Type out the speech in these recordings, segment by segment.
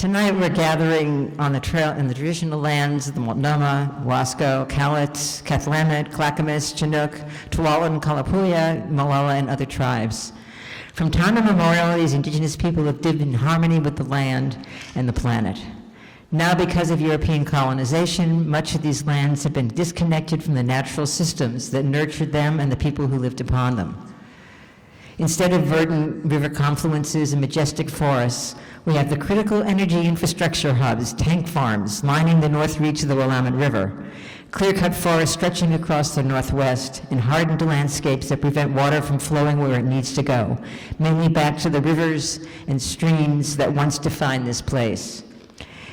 Tonight we're gathering on the trail in the traditional lands of the Multnomah, Wasco, Cowlitz, Kathlamet, Clackamas, Chinook, Tualatin, Kalapuya, Malala, and other tribes. From time immemorial, these indigenous people have lived in harmony with the land and the planet. Now, because of European colonization, much of these lands have been disconnected from the natural systems that nurtured them and the people who lived upon them. Instead of verdant river confluences and majestic forests, we have the critical energy infrastructure hubs, tank farms, lining the north reach of the Willamette River, clear-cut forests stretching across the northwest, and hardened landscapes that prevent water from flowing where it needs to go, mainly back to the rivers and streams that once defined this place.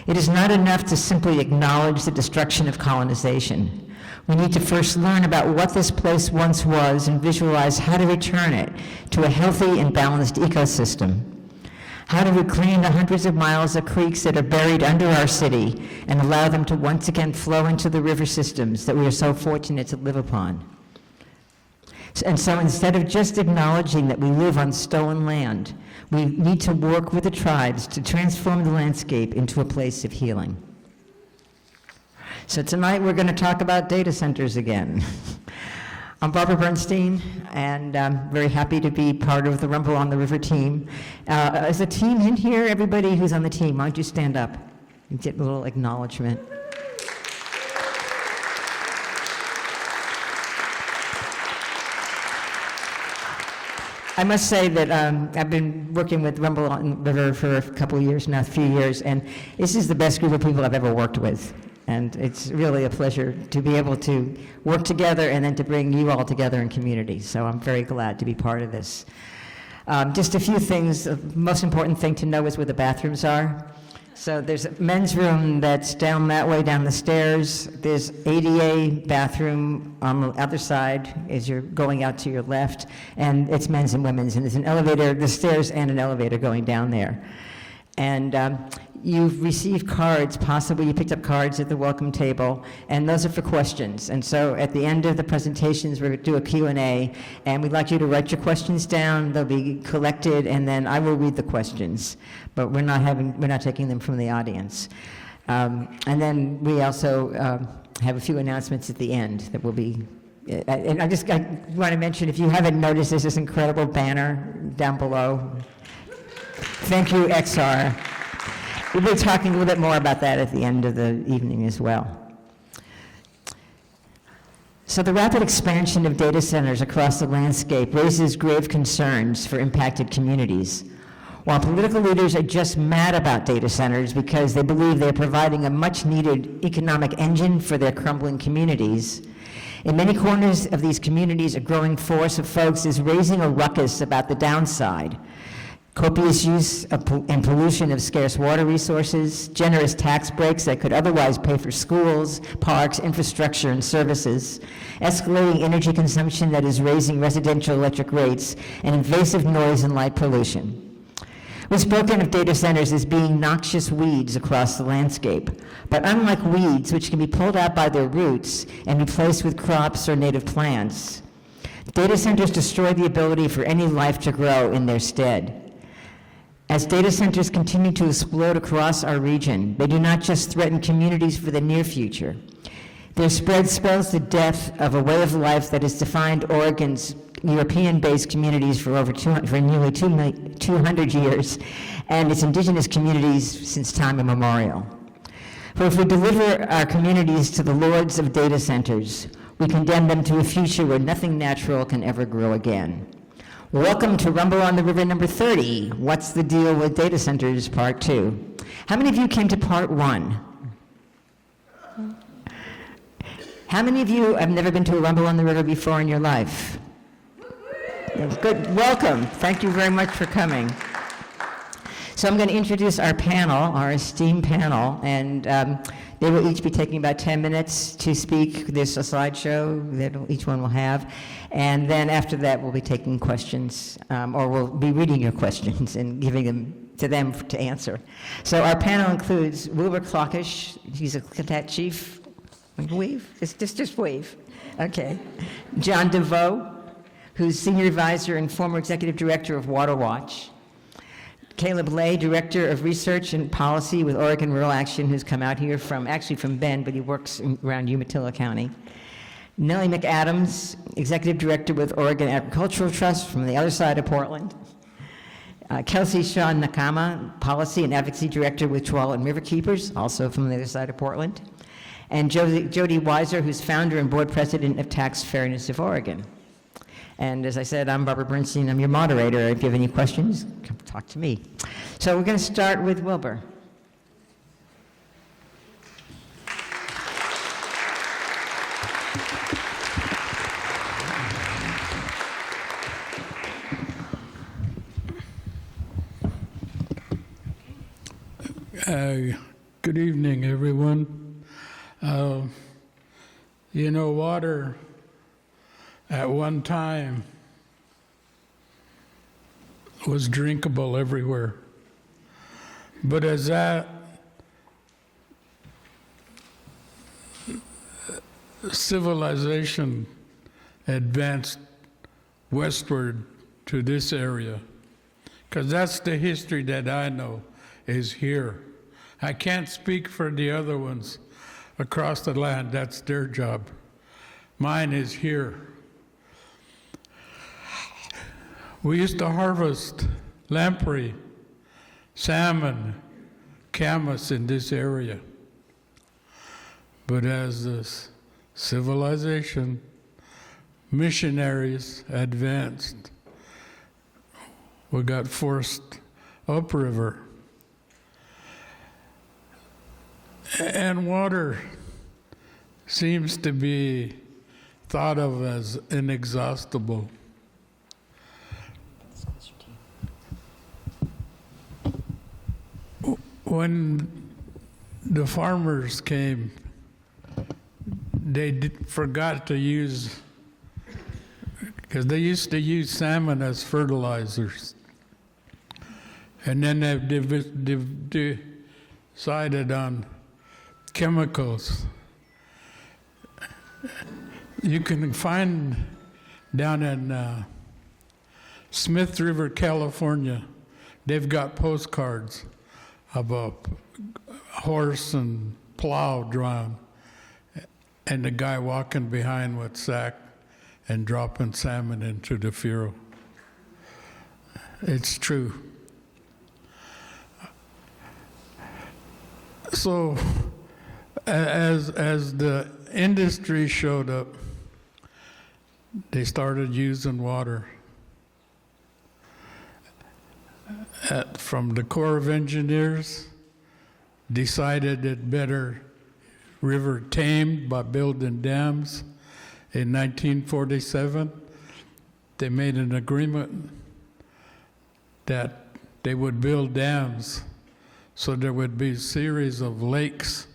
It is not enough to simply acknowledge the destruction of colonization. We need to first learn about what this place once was and visualize how to return it to a healthy and balanced ecosystem. How to reclaim the hundreds of miles of creeks that are buried under our city and allow them to once again flow into the river systems that we are so fortunate to live upon. And so instead of just acknowledging that we live on stolen land, we need to work with the tribes to transform the landscape into a place of healing. So tonight we're going to talk about data centers again. I'm Barbara Bernstein, and I'm very happy to be part of the Rumble on the River team. Is a team in here? Everybody who's on the team, why don't you stand up and get a little acknowledgement. I must say that I've been working with Rumble on the River for a couple of years now, a few years, and this is the best group of people I've ever worked with. And it's really a pleasure to be able to work together and then to bring you all together in community. So I'm very glad to be part of this. Just a few things. The most important thing to know is where the bathrooms are. So there's a men's room that's down that way, down the stairs. There's ADA bathroom on the other side as you're going out to your left. And it's men's and women's. And there's an elevator, the stairs and an elevator going down there. And you've received cards, possibly you picked up cards at the welcome table, and those are for questions. And so at the end of the presentations, we're going to do a Q&A, and we'd like you to write your questions down. They'll be collected, and then I will read the questions, but we're not taking them from the audience. And then we also have a few announcements at the end that will be. And I want to mention, if you haven't noticed, there's this incredible banner down below. Thank you, XR. We'll be talking a little bit more about that at the end of the evening as well. So the rapid expansion of data centers across the landscape raises grave concerns for impacted communities. While political leaders are just mad about data centers because they believe they're providing a much-needed economic engine for their crumbling communities, in many corners of these communities, a growing force of folks is raising a ruckus about the downside. Copious use and pollution of scarce water resources, generous tax breaks that could otherwise pay for schools, parks, infrastructure, and services, escalating energy consumption that is raising residential electric rates, and invasive noise and light pollution. We've spoken of data centers as being noxious weeds across the landscape, but unlike weeds, which can be pulled out by their roots and replaced with crops or native plants, data centers destroy the ability for any life to grow in their stead. As data centers continue to explode across our region, they do not just threaten communities for the near future. Their spread spells the death of a way of life that has defined Oregon's European-based communities for nearly 200 years, and its indigenous communities since time immemorial. For if we deliver our communities to the lords of data centers, we condemn them to a future where nothing natural can ever grow again. Welcome to Rumble on the River number 30. What's the deal with data centers, part 2? How many of you came to part 1? How many of you have never been to a Rumble on the River before in your life? Good, welcome. Thank you very much for coming. So I'm going to introduce our panel, our esteemed panel, and they will each be taking about 10 minutes to speak. There's a slideshow that each one will have. And then after that, we'll be taking questions, or we'll be reading your questions and giving them to answer. So our panel includes Wilbur Slockish. He's a Klickitat chief. Wave? Just wave. Okay. John DeVoe, who's senior advisor and former executive director of WaterWatch. Kaleb Lay, Director of Research and Policy with Oregon Rural Action, who's come out here from Bend, but he works around Umatilla County. Nellie McAdams, Executive Director with Oregon Agricultural Trust from the other side of Portland. Kelsey Sean Nakama, Policy and Advocacy Director with Tualatin Riverkeepers, also from the other side of Portland. And Jody Weiser, who's founder and board president of Tax Fairness of Oregon. And as I said, I'm Barbara Bernstein. I'm your moderator. If you have any questions, come talk to me. So we're going to start with Wilbur. Good evening, everyone. Water at one time was drinkable everywhere. But as that civilization advanced westward to this area, because that's the history that I know is here. I can't speak for the other ones across the land. That's their job. Mine is here. We used to harvest lamprey, salmon, camas in this area. But as this civilization, missionaries advanced, we got forced upriver. And water seems to be thought of as inexhaustible. When the farmers came, they forgot to use, because they used to use salmon as fertilizers. And then they decided on chemicals. You can find down in Smith River, California, they've got postcards of a horse and plow drawn, and the guy walking behind with sack and dropping salmon into the furrow. It's true. So, as the industry showed up, they started using water. From the Corps of Engineers, decided it better river tamed by building dams. In 1947, they made an agreement that they would build dams so there would be a series of lakes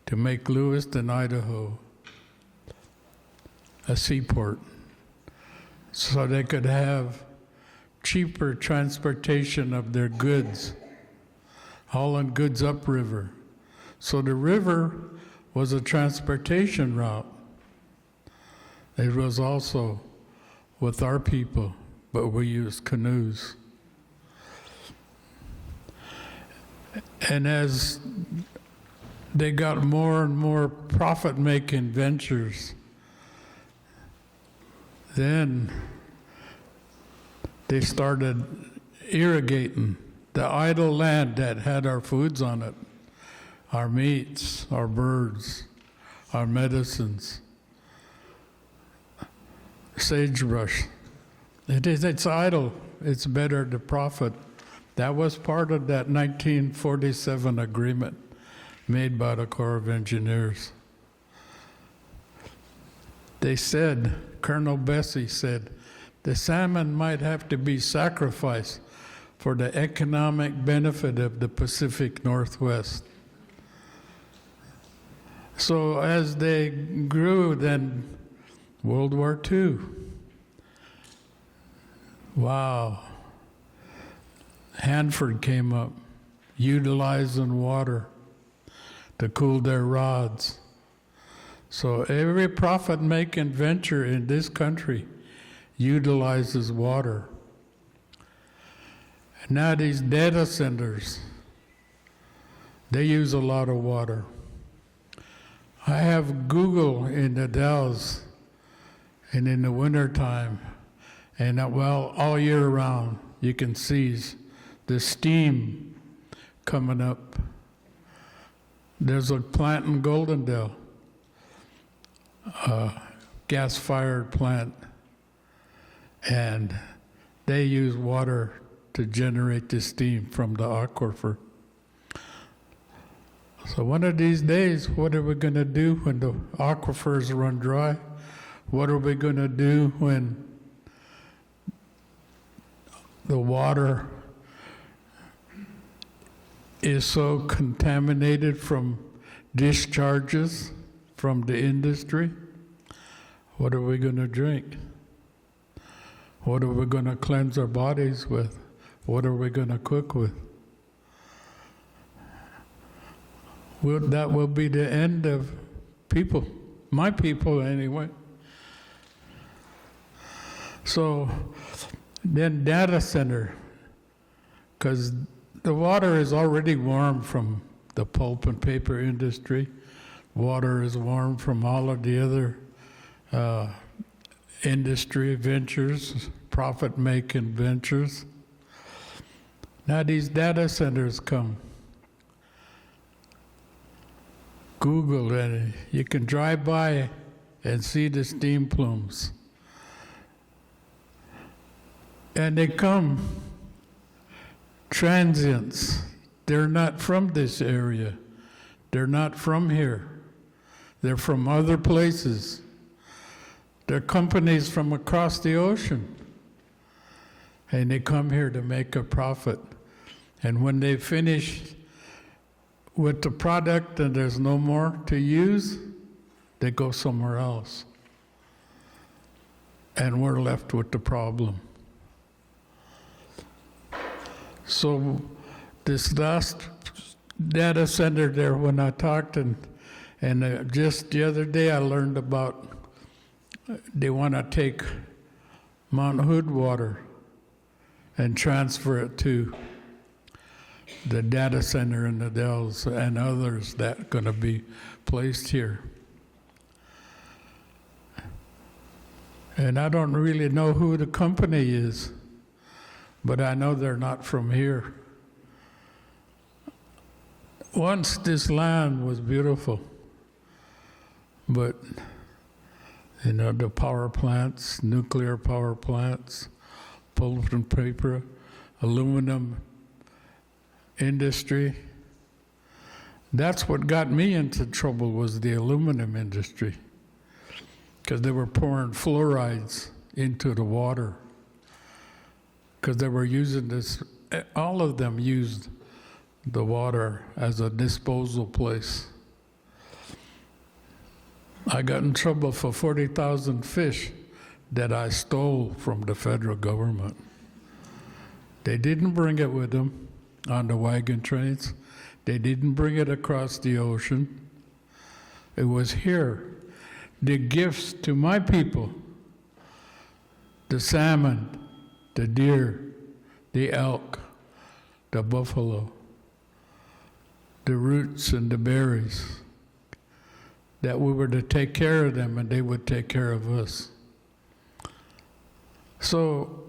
to make Lewiston, Idaho, a seaport, so they could have cheaper transportation of their goods, hauling goods upriver. So the river was a transportation route. It was also with our people, but we used canoes. And as they got more and more profit-making ventures, then they started irrigating the idle land that had our foods on it, our meats, our birds, our medicines, sagebrush. It's idle. It's better to profit. That was part of that 1947 agreement made by the Corps of Engineers. They said, Colonel Bessie said, the salmon might have to be sacrificed for the economic benefit of the Pacific Northwest. So as they grew, then World War II. Wow. Hanford came up, utilizing water to cool their rods. So every profit-making venture in this country utilizes water. Now these data centers, they use a lot of water. I have Google in the Dells, and in the wintertime, and well, all year round, you can see the steam coming up. There's a plant in Goldendale, a gas-fired plant, and they use water to generate the steam from the aquifer. So one of these days, what are we going to do when the aquifers run dry? What are we going to do when the water is so contaminated from discharges from the industry? What are we going to drink? What are we going to cleanse our bodies with? What are we going to cook with? Well, that will be the end of people, my people anyway. So then data center, because the water is already warm from the pulp and paper industry. Water is warm from all of the other industry ventures, profit-making ventures. Now these data centers come. Google, and you can drive by and see the steam plumes. And they come transients. They're not from this area. They're not from here. They're from other places. They're companies from across the ocean. And they come here to make a profit. And when they finish with the product and there's no more to use, they go somewhere else. And we're left with the problem. So this last data center there, when I talked, and just the other day I learned about, they want to take Mount Hood water and transfer it to the data center in the Dells and others that are going to be placed here. And I don't really know who the company is, but I know they're not from here. Once this land was beautiful, but the power plants, nuclear power plants, pulp and paper, aluminum industry. That's what got me into trouble, was the aluminum industry, because they were pouring fluorides into the water, because they were using this, all of them used the water as a disposal place. I got in trouble for 40,000 fish that I stole from the federal government. They didn't bring it with them on the wagon trains. They didn't bring it across the ocean. It was here. The gifts to my people, the salmon, the deer, the elk, the buffalo, the roots and the berries, that we were to take care of them and they would take care of us. So,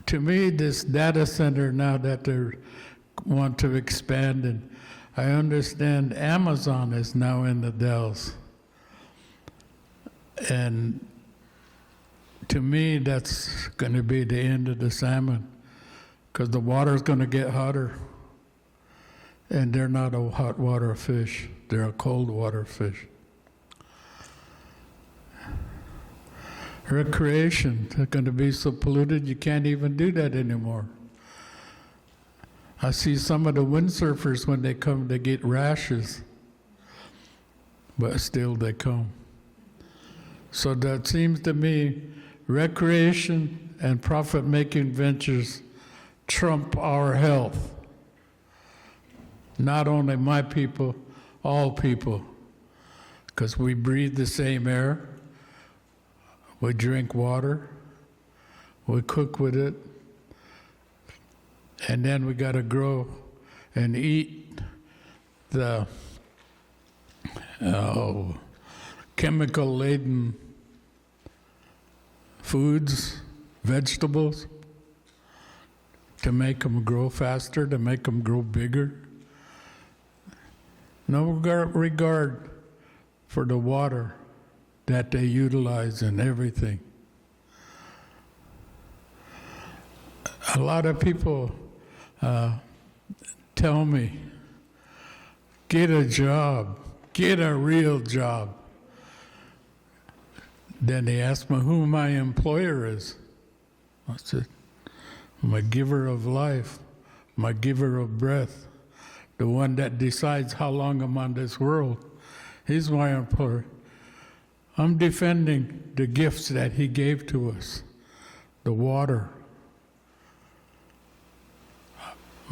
to me, this data center now that they want to expand, and I understand Amazon is now in the Dells. And to me, that's going to be the end of the salmon, because the water's going to get hotter. And they're not a hot water fish, they're a cold water fish. Recreation, they're going to be so polluted you can't even do that anymore. I see some of the windsurfers, when they come, they get rashes, but still they come. So that seems to me, recreation and profit-making ventures trump our health. Not only my people, all people, because we breathe the same air, we drink water, we cook with it, And then we got to grow and eat the chemical-laden foods, vegetables, to make them grow faster, to make them grow bigger. No regard for the water that they utilize in everything. A lot of people tell me, get a job, get a real job. Then they ask me who my employer is. I said, my giver of life, my giver of breath, the one that decides how long I'm on this world. He's my employer. I'm defending the gifts that he gave to us, the water,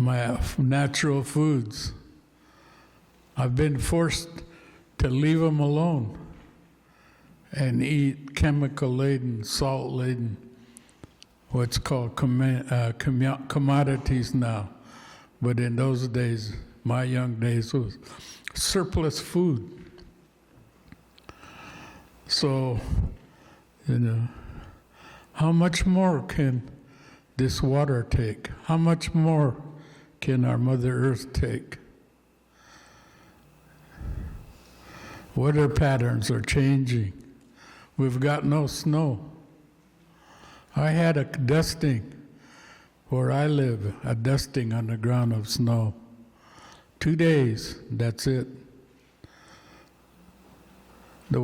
my natural foods. I've been forced to leave them alone and eat chemical-laden, salt-laden, what's called commodities now. But in those days, my young days, was surplus food. So, how much more can this water take? How much more can our Mother Earth take? Weather patterns are changing. We've got no snow. I had a dusting where I live, a dusting on the ground of snow. 2 days, that's it. The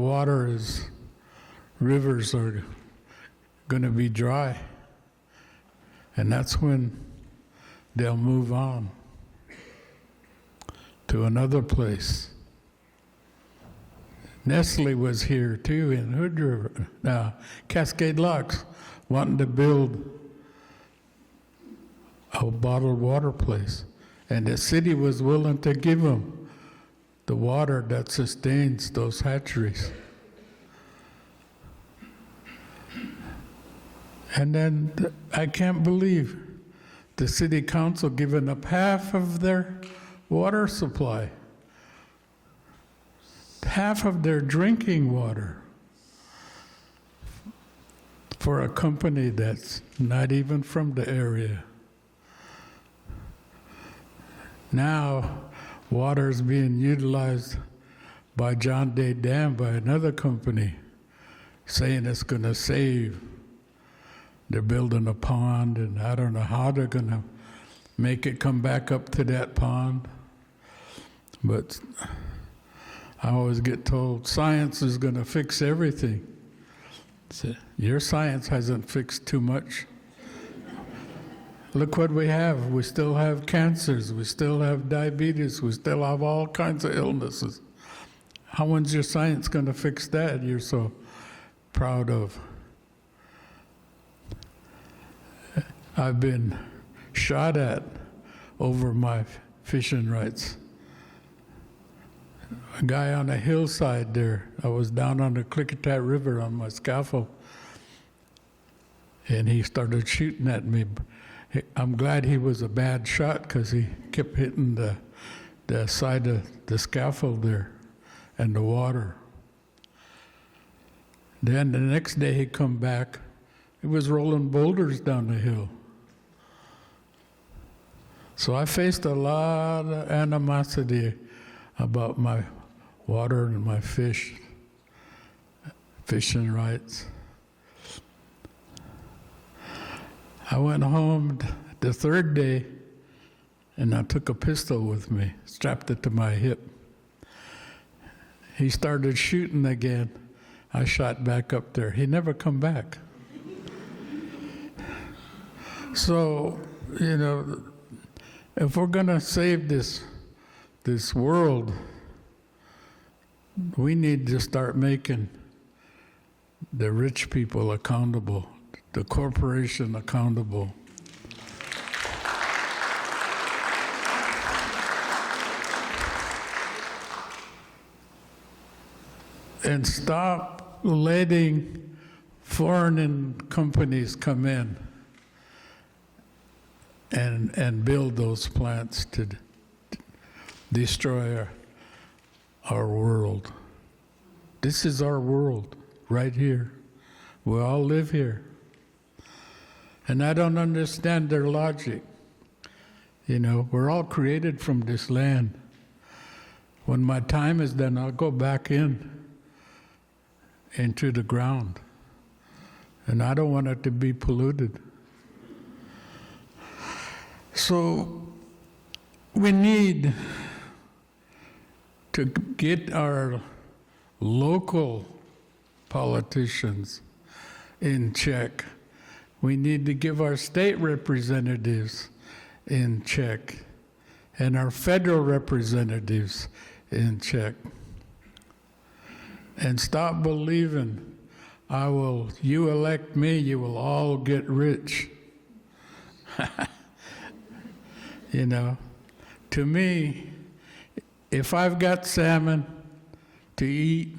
rivers are going to be dry. And that's when they'll move on to another place. Nestle was here too in Hood River, Cascade Locks, wanting to build a bottled water place. And the city was willing to give them the water that sustains those hatcheries. And then I can't believe the city council giving up half of their water supply, half of their drinking water for a company that's not even from the area. Now, water is being utilized by John Day Dam, by another company, saying it's going to save. They're building a pond, and I don't know how they're going to make it come back up to that pond. But I always get told, science is going to fix everything. So, your science hasn't fixed too much. Look what we have. We still have cancers. We still have diabetes. We still have all kinds of illnesses. When's your science going to fix that you're so proud of? I've been shot at over my fishing rights. A guy on a hillside there, I was down on the Klickitat River on my scaffold, and he started shooting at me. I'm glad he was a bad shot because he kept hitting the side of the scaffold there and the water. Then the next day he come back, he was rolling boulders down the hill. So I faced a lot of animosity about my water and my fishing rights. I went home the third day, and I took a pistol with me, strapped it to my hip. He started shooting again. I shot back up there. He never come back. So, if we're going to save this world, we need to start making the rich people accountable, the corporation accountable. And stop letting foreign companies come in and build those plants to destroy our world. This is our world right here. We all live here. And I don't understand their logic. You know, we're all created from this land. When my time is done, I'll go back into the ground. And I don't want it to be polluted. So we need to get our local politicians in check. We need to give our state representatives in check and our federal representatives in check. And stop believing, you elect me, you will all get rich. You know, to me, if I've got salmon to eat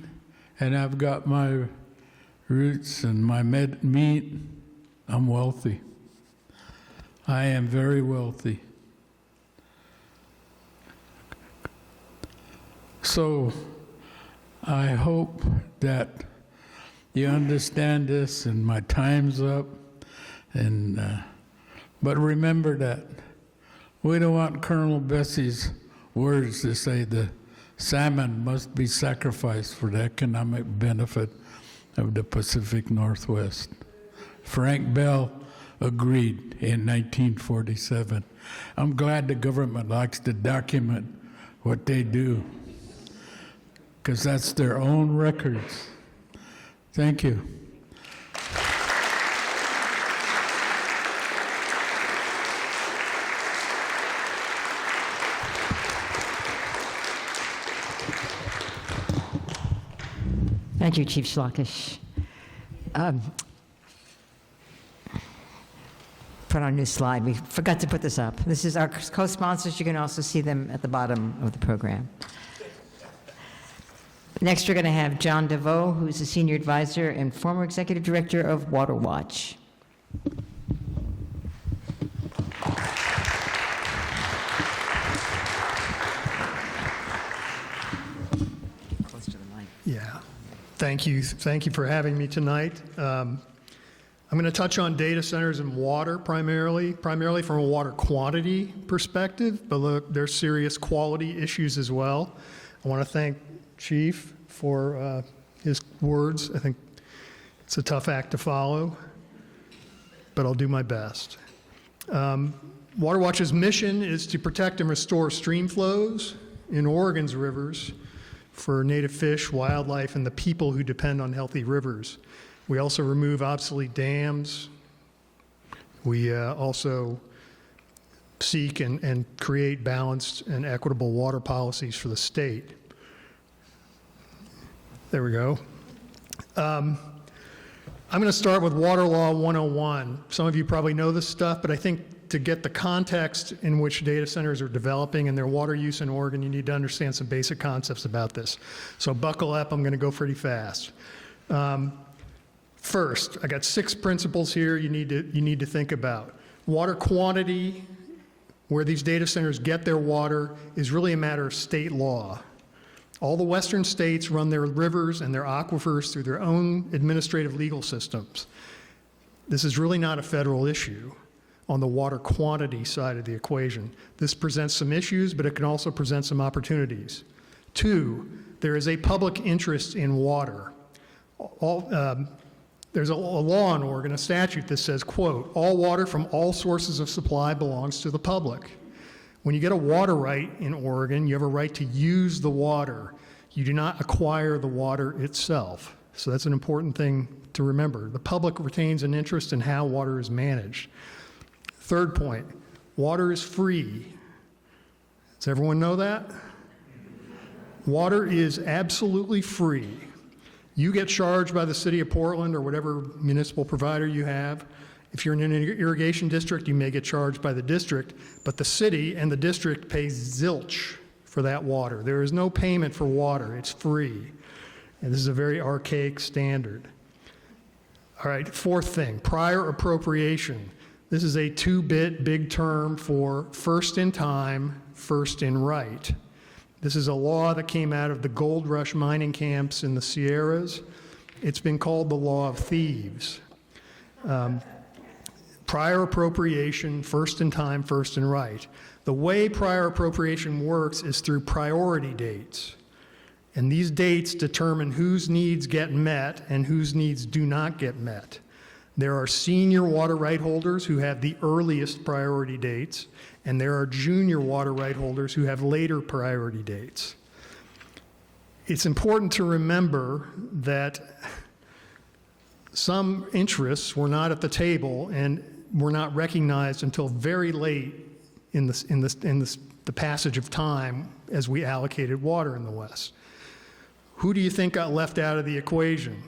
and I've got my roots and my meat, I'm wealthy. I am very wealthy. So I hope that you understand this, and my time's up. But remember that we don't want Colonel Bessie's words to say the salmon must be sacrificed for the economic benefit of the Pacific Northwest. Frank Bell agreed in 1947. I'm glad the government likes to document what they do, because that's their own records. Thank you. Thank you, Chief Slockish. Put on a new slide. We forgot to put this up. This is our co-sponsors. You can also see them at the bottom of the program. Next, we're going to have John DeVoe, who's a senior advisor and former executive director of WaterWatch. Close to the mic. Yeah. Thank you. Thank you for having me tonight. I'm going to touch on data centers and water primarily from a water quantity perspective, but look, there's serious quality issues as well. I want to thank Chief for his words. I think it's a tough act to follow, but I'll do my best. WaterWatch's mission is to protect and restore stream flows in Oregon's rivers for native fish, wildlife, and the people who depend on healthy rivers. We also remove obsolete dams. We also seek and create balanced and equitable water policies for the state. There we go. I'm going to start with Water Law 101. Some of you probably know this stuff, but I think to get the context in which data centers are developing and their water use in Oregon, you need to understand some basic concepts about this. So buckle up, I'm going to go pretty fast. First, I got 6 principles here you need to think about. Water quantity, where these data centers get their water, is really a matter of state law. All the western states run their rivers and their aquifers through their own administrative legal systems. This is really not a federal issue on the water quantity side of the equation. This presents some issues, but it can also present some opportunities. 2, there is a public interest in water. There's a law in Oregon, a statute that says, quote, all water from all sources of supply belongs to the public. When you get a water right in Oregon, you have a right to use the water. You do not acquire the water itself. So that's an important thing to remember. The public retains an interest in how water is managed. 3rd point, water is free. Does everyone know that? Water is absolutely free. You get charged by the city of Portland or whatever municipal provider you have. If you're in an irrigation district, you may get charged by the district, but the city and the district pay zilch for that water. There is no payment for water. It's free. And this is a very archaic standard. All right, 4th thing, prior appropriation. This is a 2-bit big term for first in time, first in right. This is a law that came out of the gold rush mining camps in the Sierras. It's been called the law of thieves. Prior appropriation, first in time, first in right. The way prior appropriation works is through priority dates. And these dates determine whose needs get met and whose needs do not get met. There are senior water right holders who have the earliest priority dates, and there are junior water right holders who have later priority dates. It's important to remember that some interests were not at the table and were not recognized until very late in the passage of time as we allocated water in the West. Who do you think got left out of the equation?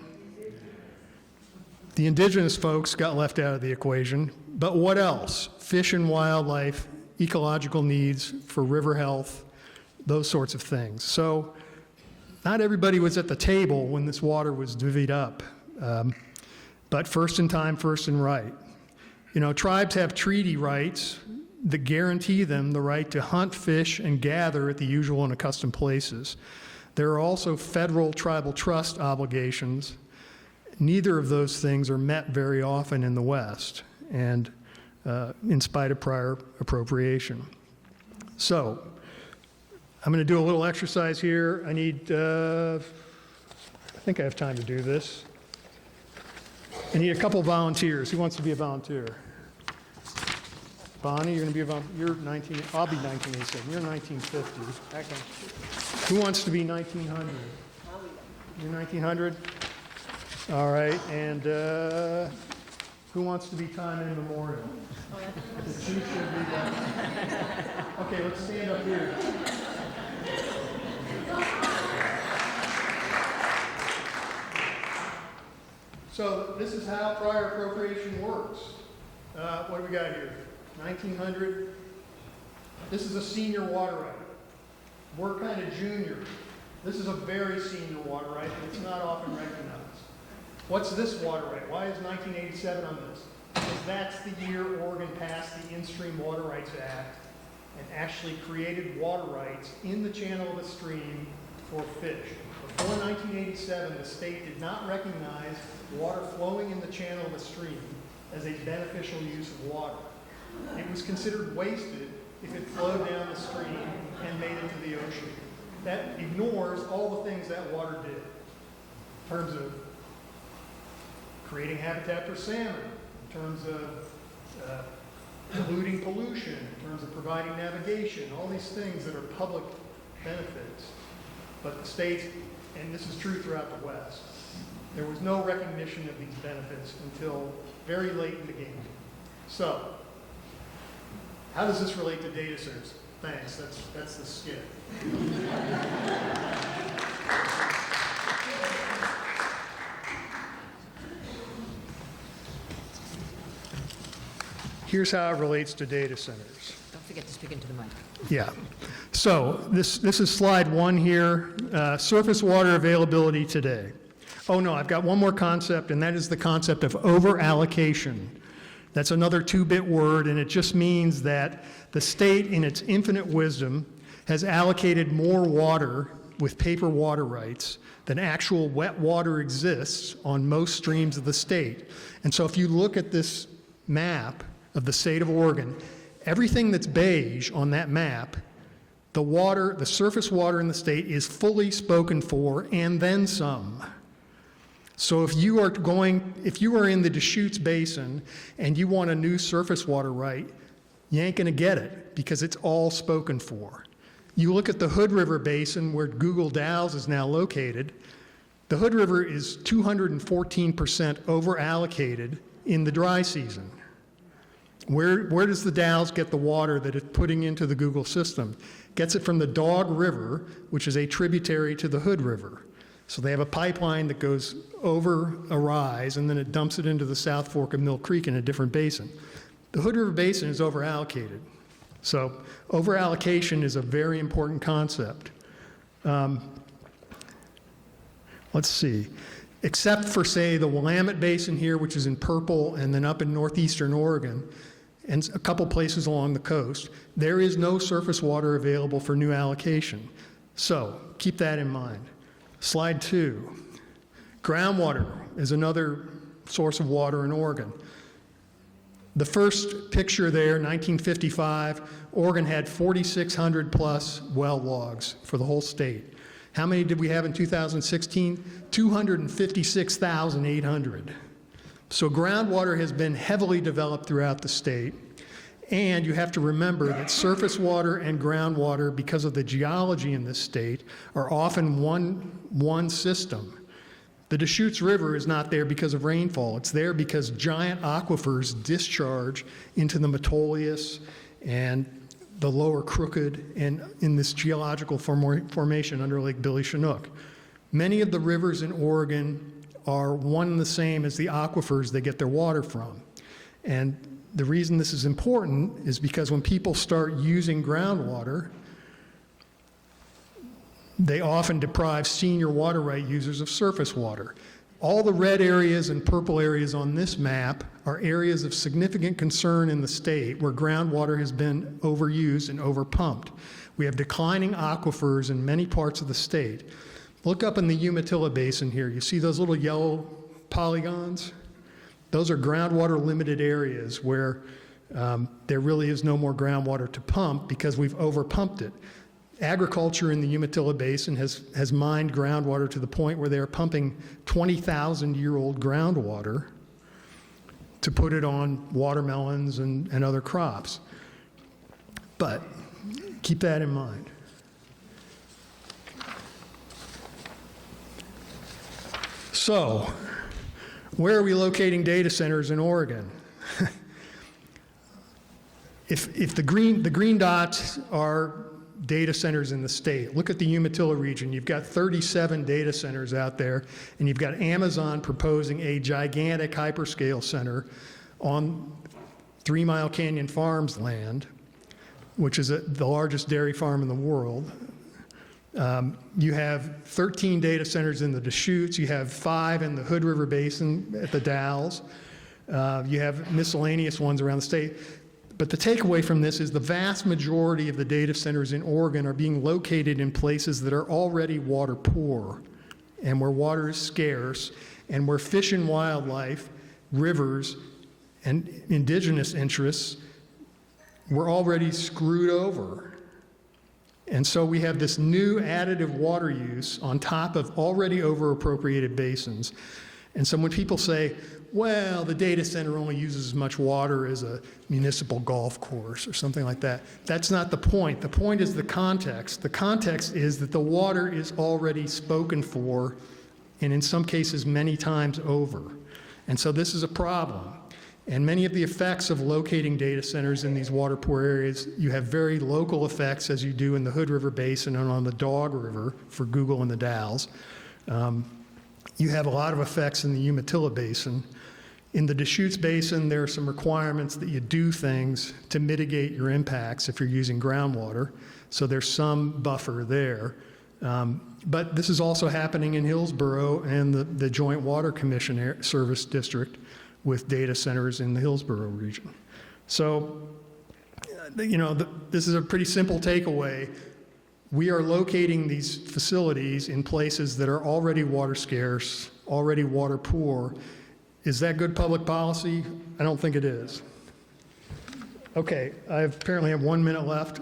The indigenous folks got left out of the equation, but what else? Fish and wildlife, ecological needs for river health, those sorts of things. So not everybody was at the table when this water was divvied up, but first in time, first in right. You know, tribes have treaty rights that guarantee them the right to hunt, fish, and gather at the usual and accustomed places. There are also federal tribal trust obligations. Neither of those things are met very often in the West, and in spite of prior appropriation. So, I'm going to do a little exercise here. I need, I think I have time to do this. I need a couple volunteers. Who wants to be a volunteer? Bonnie, you're going to be a volunteer. You're 19, I'll be 1987. You're 1950. Okay. Who wants to be 1900? You're 1900? All right, and who wants to be time immemorial? The chief should be that. Okay, let's stand up here. So this is how prior appropriation works. What do we got here? 1900. This is a senior water right. We're kind of junior. This is a very senior water right, and it's not often recognized. What's this water right? Why is 1987 on this? Because that's the year Oregon passed the In-Stream Water Rights Act and actually created water rights in the channel of the stream for fish. Before 1987, the state did not recognize water flowing in the channel of a stream as a beneficial use of water. It was considered wasted if it flowed down the stream and made it to the ocean. That ignores all the things that water did in terms of creating habitat for salmon, in terms of diluting pollution, in terms of providing navigation, all these things that are public benefits. But the states, and this is true throughout the West, there was no recognition of these benefits until very late in the game. So, how does this relate to data centers? Thanks, that's the skit. Here's how it relates to data centers. Don't forget to speak into the mic. Yeah. So this is slide 1 here, surface water availability today. Oh no, I've got one more concept, and that is the concept of over-allocation. That's another 2-bit word, and it just means that the state, in its infinite wisdom, has allocated more water with paper water rights than actual wet water exists on most streams of the state. And so if you look at this map of the state of Oregon, everything that's beige on that map, the water, the surface water in the state is fully spoken for and then some. So if you are in the Deschutes Basin and you want a new surface water right, you ain't gonna get it because it's all spoken for. You look at the Hood River Basin where Google Dow's is now located, the Hood River is 214% over-allocated in the dry season. Where does the Dow's get the water that it's putting into the Google system? Gets it from the Dog River, which is a tributary to the Hood River. So they have a pipeline that goes over a rise and then it dumps it into the South Fork of Mill Creek in a different basin. The Hood River Basin is over-allocated. So over-allocation is a very important concept. Let's see. except for, say, the Willamette Basin here, which is in purple, and then up in northeastern Oregon, and a couple places along the coast, there is no surface water available for new allocation. So keep that in mind. Slide 2. Groundwater is another source of water in Oregon. The first picture there, 1955, Oregon had 4,600 plus well logs for the whole state. How many did we have in 2016? 256,800. So groundwater has been heavily developed throughout the state. And you have to remember that surface water and groundwater, because of the geology in this state, are often one system. The Deschutes River is not there because of rainfall. It's there because giant aquifers discharge into the Metolius and the lower Crooked and in this geological formation under Lake Billy Chinook. Many of the rivers in Oregon are one and the same as the aquifers they get their water from. And the reason this is important is because when people start using groundwater, they often deprive senior water right users of surface water. All the red areas and purple areas on this map are areas of significant concern in the state where groundwater has been overused and overpumped. We have declining aquifers in many parts of the state. Look up in the Umatilla Basin here. You see those little yellow polygons? Those are groundwater limited areas where there really is no more groundwater to pump because we've overpumped it. Agriculture in the Umatilla Basin has mined groundwater to the point where they're pumping 20,000-year-old groundwater to put it on watermelons and other crops. But keep that in mind. So, where are we locating data centers in Oregon? If the green dots are data centers in the state. Look at the Umatilla region. You've got 37 data centers out there, and you've got Amazon proposing a gigantic hyperscale center on 3 Mile Canyon Farms land, which is the largest dairy farm in the world. You have 13 data centers in the Deschutes. You have 5 in the Hood River Basin at the Dalles. You have miscellaneous ones around the state. But the takeaway from this is the vast majority of the data centers in Oregon are being located in places that are already water poor and where water is scarce and where fish and wildlife, rivers, and indigenous interests were already screwed over. And so we have this new additive water use on top of already over-appropriated basins. And so when people say, well, the data center only uses as much water as a municipal golf course or something like that, that's not the point. The point is the context. The context is that the water is already spoken for, and in some cases many times over. And so this is a problem. And many of the effects of locating data centers in these water poor areas, you have very local effects as you do in the Hood River Basin and on the Dog River for Google and the Dalles. You have a lot of effects in the Umatilla Basin. In the Deschutes Basin, there are some requirements that you do things to mitigate your impacts if you're using groundwater. So there's some buffer there. But this is also happening in Hillsborough and the Joint Water Commission Service District with data centers in the Hillsborough region. So, this is a pretty simple takeaway. We are locating these facilities in places that are already water scarce, already water poor. Is that good public policy? I don't think it is. Okay, I apparently have 1 minute left.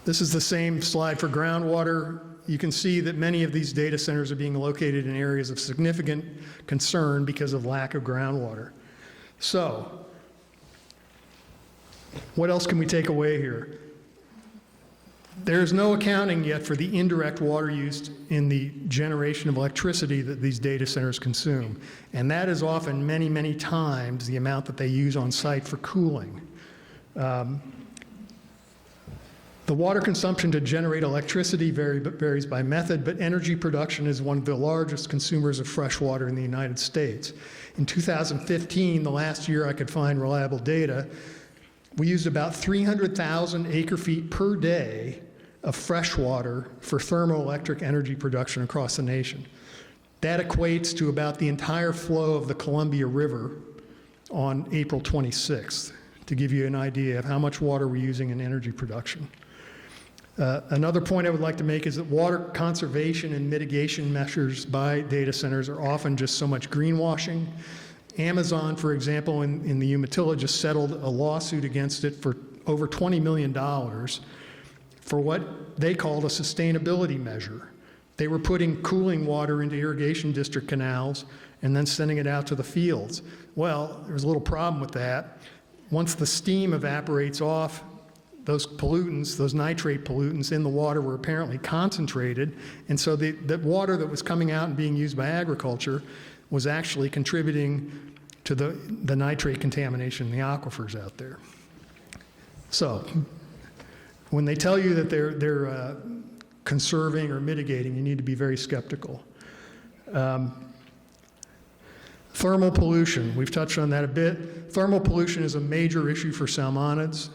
This is the same slide for groundwater. You can see that many of these data centers are being located in areas of significant concern because of lack of groundwater. So, what else can we take away here? There's no accounting yet for the indirect water used in the generation of electricity that these data centers consume. And that is often many, many times the amount that they use on site for cooling. The water consumption to generate electricity varies by method, but energy production is one of the largest consumers of fresh water in the United States. In 2015, the last year I could find reliable data, we used about 300,000 acre-feet per day of fresh water for thermoelectric energy production across the nation. That equates to about the entire flow of the Columbia River on April 26th, to give you an idea of how much water we're using in energy production. Another point I would like to make is that water conservation and mitigation measures by data centers are often just so much greenwashing. Amazon, for example, in the Umatilla just settled a lawsuit against it for over $20 million for what they called a sustainability measure. They were putting cooling water into irrigation district canals and then sending it out to the fields. Well, there was a little problem with that. Once the steam evaporates off, those pollutants, those nitrate pollutants in the water were apparently concentrated, and so the water that was coming out and being used by agriculture was actually contributing to the nitrate contamination in the aquifers out there. So when they tell you that they're conserving or mitigating, you need to be very skeptical. Thermal pollution, we've touched on that a bit. Thermal pollution is a major issue for salmonids.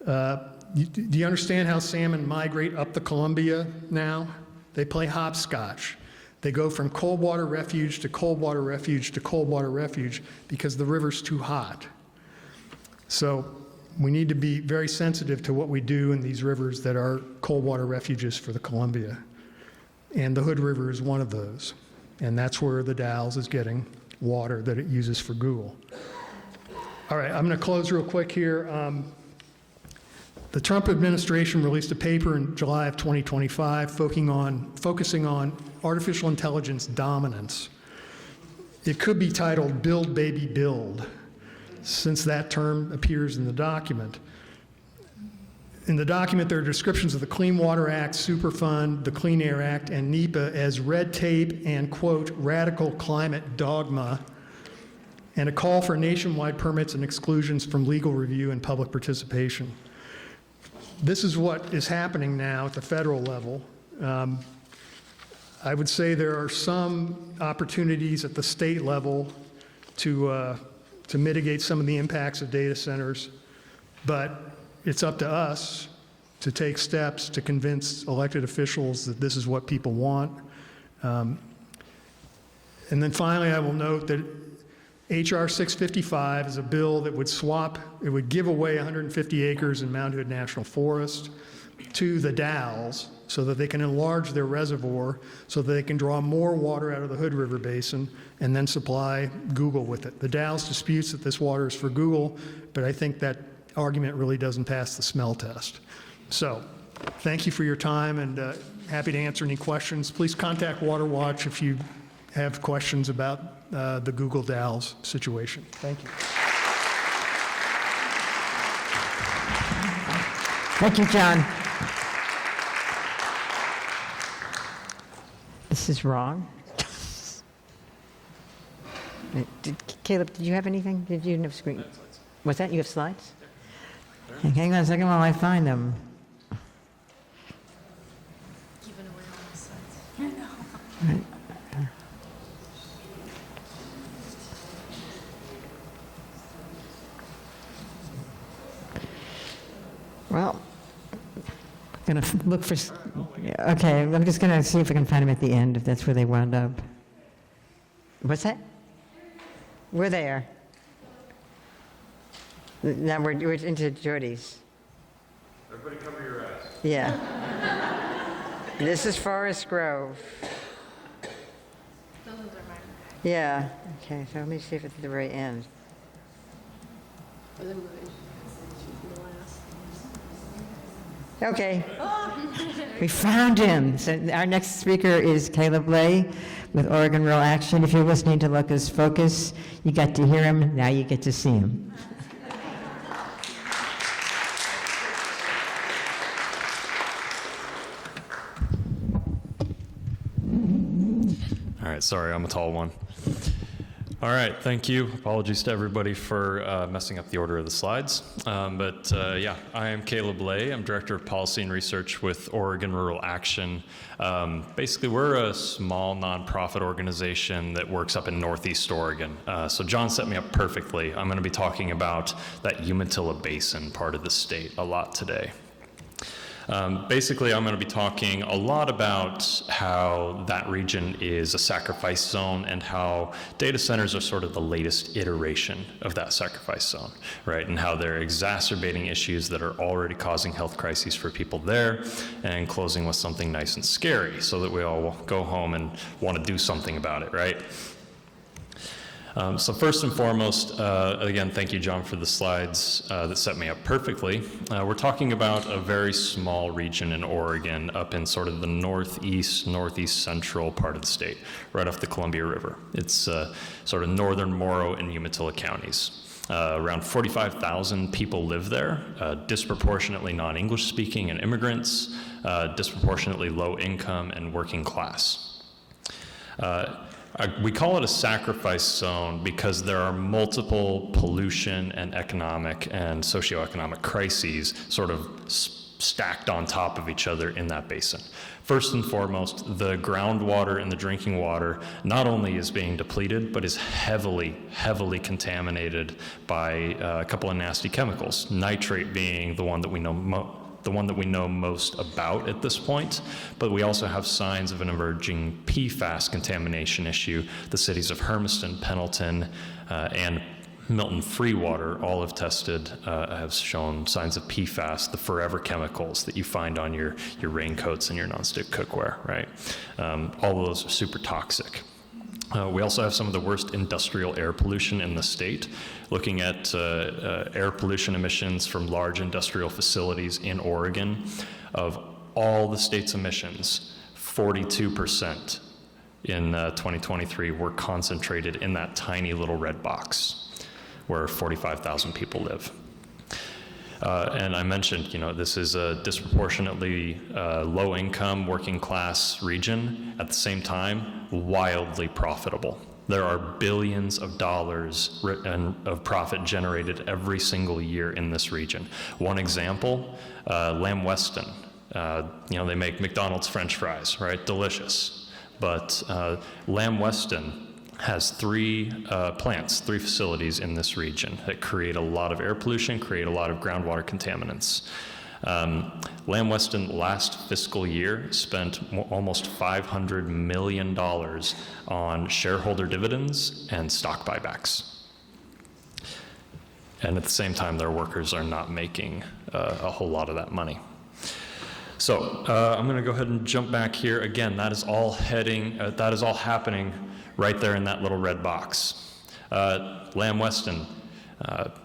Do you understand how salmon migrate up the Columbia now? They play hopscotch. They go from cold water refuge to cold water refuge to cold water refuge because the river's too hot. So we need to be very sensitive to what we do in these rivers that are cold water refuges for the Columbia. And the Hood River is one of those. And that's where the Dalles is getting water that it uses for Google. All right, I'm going to close real quick here. The Trump administration released a paper in July of 2025 focusing on artificial intelligence dominance. It could be titled Build, Baby, Build, since that term appears in the document. In the document, there are descriptions of the Clean Water Act, Superfund, the Clean Air Act, and NEPA as red tape and, quote, radical climate dogma, and a call for nationwide permits and exclusions from legal review and public participation. This is what is happening now at the federal level. I would say there are some opportunities at the state level to mitigate some of the impacts of data centers, but it's up to us to take steps to convince elected officials that this is what people want. And then finally, I will note that H.R. 655 is a bill that would give away 150 acres in Mount Hood National Forest to the Dalles so that they can enlarge their reservoir so that they can draw more water out of the Hood River Basin and then supply Google with it. The Dalles disputes that this water is for Google, but I think that argument really doesn't pass the smell test. So, thank you for your time, and happy to answer any questions. Please contact WaterWatch if you have questions about the Google Dalles situation. Thank you. Thank you, John. This is wrong. Kaleb, did you have anything? Did you have screen? What's that? You have slides? Hang on a second while I find them. Giving away all the slides. I know. Right. Well, I'm going to look for, okay, I'm just going to see if I can find them at the end, if that's where they wound up. What's that? We're there. Now we're into Jody's. Everybody cover your eyes. Yeah. This is Forest Grove. Those are mine. Yeah, okay, so let me see if it's at the very end. Or the movie. She's the last. Okay. We found him. So our next speaker is Kaleb Lay with Oregon Rural Action. If you're listening to Locus Focus, you got to hear him, now you get to see him. All right, sorry, I'm a tall one. All right, thank you. Apologies to everybody for messing up the order of the slides. Yeah, I am Kaleb Lay. I'm Director of Policy and Research with Oregon Rural Action. Basically, we're a small nonprofit organization that works up in Northeast Oregon. So John set me up perfectly. I'm going to be talking about that Umatilla Basin part of the state a lot today. Basically, I'm going to be talking a lot about how that region is a sacrifice zone and how data centers are sort of the latest iteration of that sacrifice zone, right? And how they're exacerbating issues that are already causing health crises for people there, and closing with something nice and scary so that we all go home and want to do something about it, right? So first and foremost, again, thank you, John, for the slides that set me up perfectly. We're talking about a very small region in Oregon up in sort of the northeast central part of the state, right off the Columbia River. It's sort of northern Morrow and Umatilla counties. Around 45,000 people live there, disproportionately non-English speaking and immigrants, disproportionately low income and working class. We call it a sacrifice zone because there are multiple pollution and economic and socioeconomic crises sort of stacked on top of each other in that basin. First and foremost, the groundwater and the drinking water not only is being depleted, but is heavily contaminated by a couple of nasty chemicals, nitrate being the one that we know most about at this point, but we also have signs of an emerging PFAS contamination issue. The cities of Hermiston, Pendleton, and Milton Freewater all have tested, have shown signs of PFAS, the forever chemicals that you find on your raincoats and your nonstick cookware, right? All of those are super toxic. We also have some of the worst industrial air pollution in the state. Looking at air pollution emissions from large industrial facilities in Oregon, of all the state's emissions, 42% in 2023 were concentrated in that tiny little red box where 45,000 people live. And I mentioned, this is a disproportionately low-income, working-class region. At the same time, wildly profitable. There are billions of dollars of profit generated every single year in this region. One example, Lamb Weston. They make McDonald's French fries, right? Delicious. But Lamb Weston has three facilities in this region that create a lot of air pollution, create a lot of groundwater contaminants. Lamb Weston last fiscal year spent almost $500 million on shareholder dividends and stock buybacks. And at the same time, their workers are not making a whole lot of that money. So I'm going to go ahead and jump back here. Again, that is all happening right there in that little red box. Lamb Weston,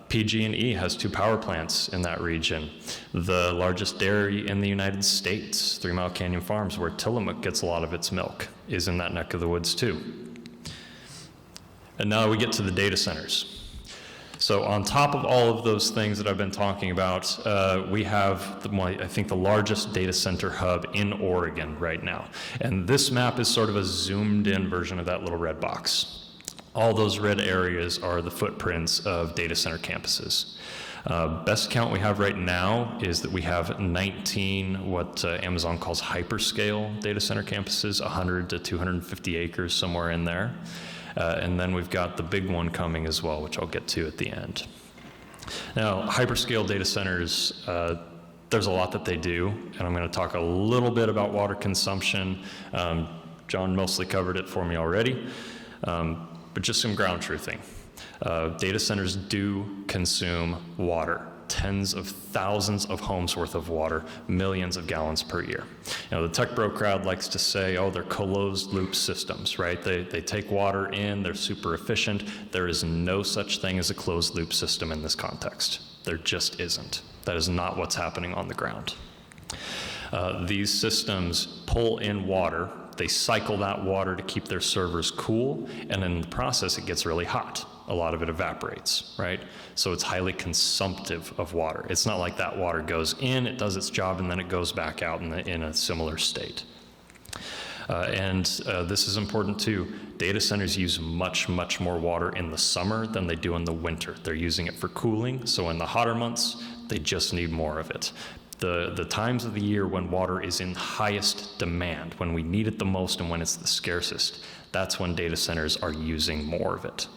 PG&E has 2 power plants in that region. The largest dairy in the United States, 3 Mile Canyon Farms, where Tillamook gets a lot of its milk, is in that neck of the woods too. And now we get to the data centers. So on top of all of those things that I've been talking about, we have, I think, the largest data center hub in Oregon right now. And this map is sort of a zoomed-in version of that little red box. All those red areas are the footprints of data center campuses. Best count we have right now is that we have 19 what Amazon calls hyperscale data center campuses, 100 to 250 acres, somewhere in there. And then we've got the big one coming as well, which I'll get to at the end. Now, hyperscale data centers, there's a lot that they do, and I'm going to talk a little bit about water consumption. John mostly covered it for me already, but just some ground truthing. Data centers do consume water. Tens of thousands of homes worth of water, millions of gallons per year. The tech bro crowd likes to say, they're closed loop systems, right? They take water in, they're super efficient. There is no such thing as a closed loop system in this context. There just isn't. That is not what's happening on the ground. These systems pull in water, they cycle that water to keep their servers cool, and in the process it gets really hot. A lot of it evaporates, right? So it's highly consumptive of water. It's not like that water goes in, it does its job, and then it goes back out in a similar state. This is important too. Data centers use much, much more water in the summer than they do in the winter. They're using it for cooling, so in the hotter months, they just need more of it. The times of the year when water is in highest demand, when we need it the most and when it's the scarcest, that's when data centers are using more of it.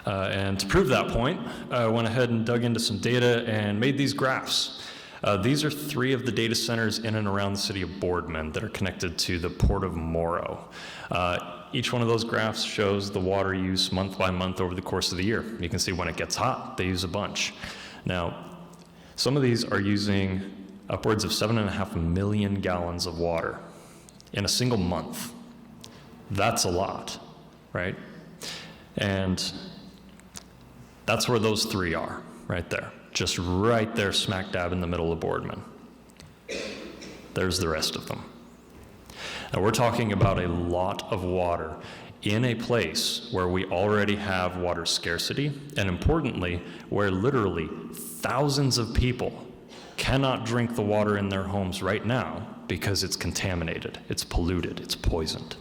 And to prove that point, I went ahead and dug into some data and made these graphs. These are 3 of the data centers in and around the city of Boardman that are connected to the Port of Morrow. Each one of those graphs shows the water use month by month over the course of the year. You can see when it gets hot, they use a bunch. Now, some of these are using upwards of 7.5 million gallons of water in a single month. That's a lot, right? And that's where those 3 are, right there. Just right there, smack dab in the middle of Boardman. There's the rest of them. Now, we're talking about a lot of water in a place where we already have water scarcity, and importantly, where literally thousands of people cannot drink the water in their homes right now because it's contaminated, it's polluted, it's poisoned.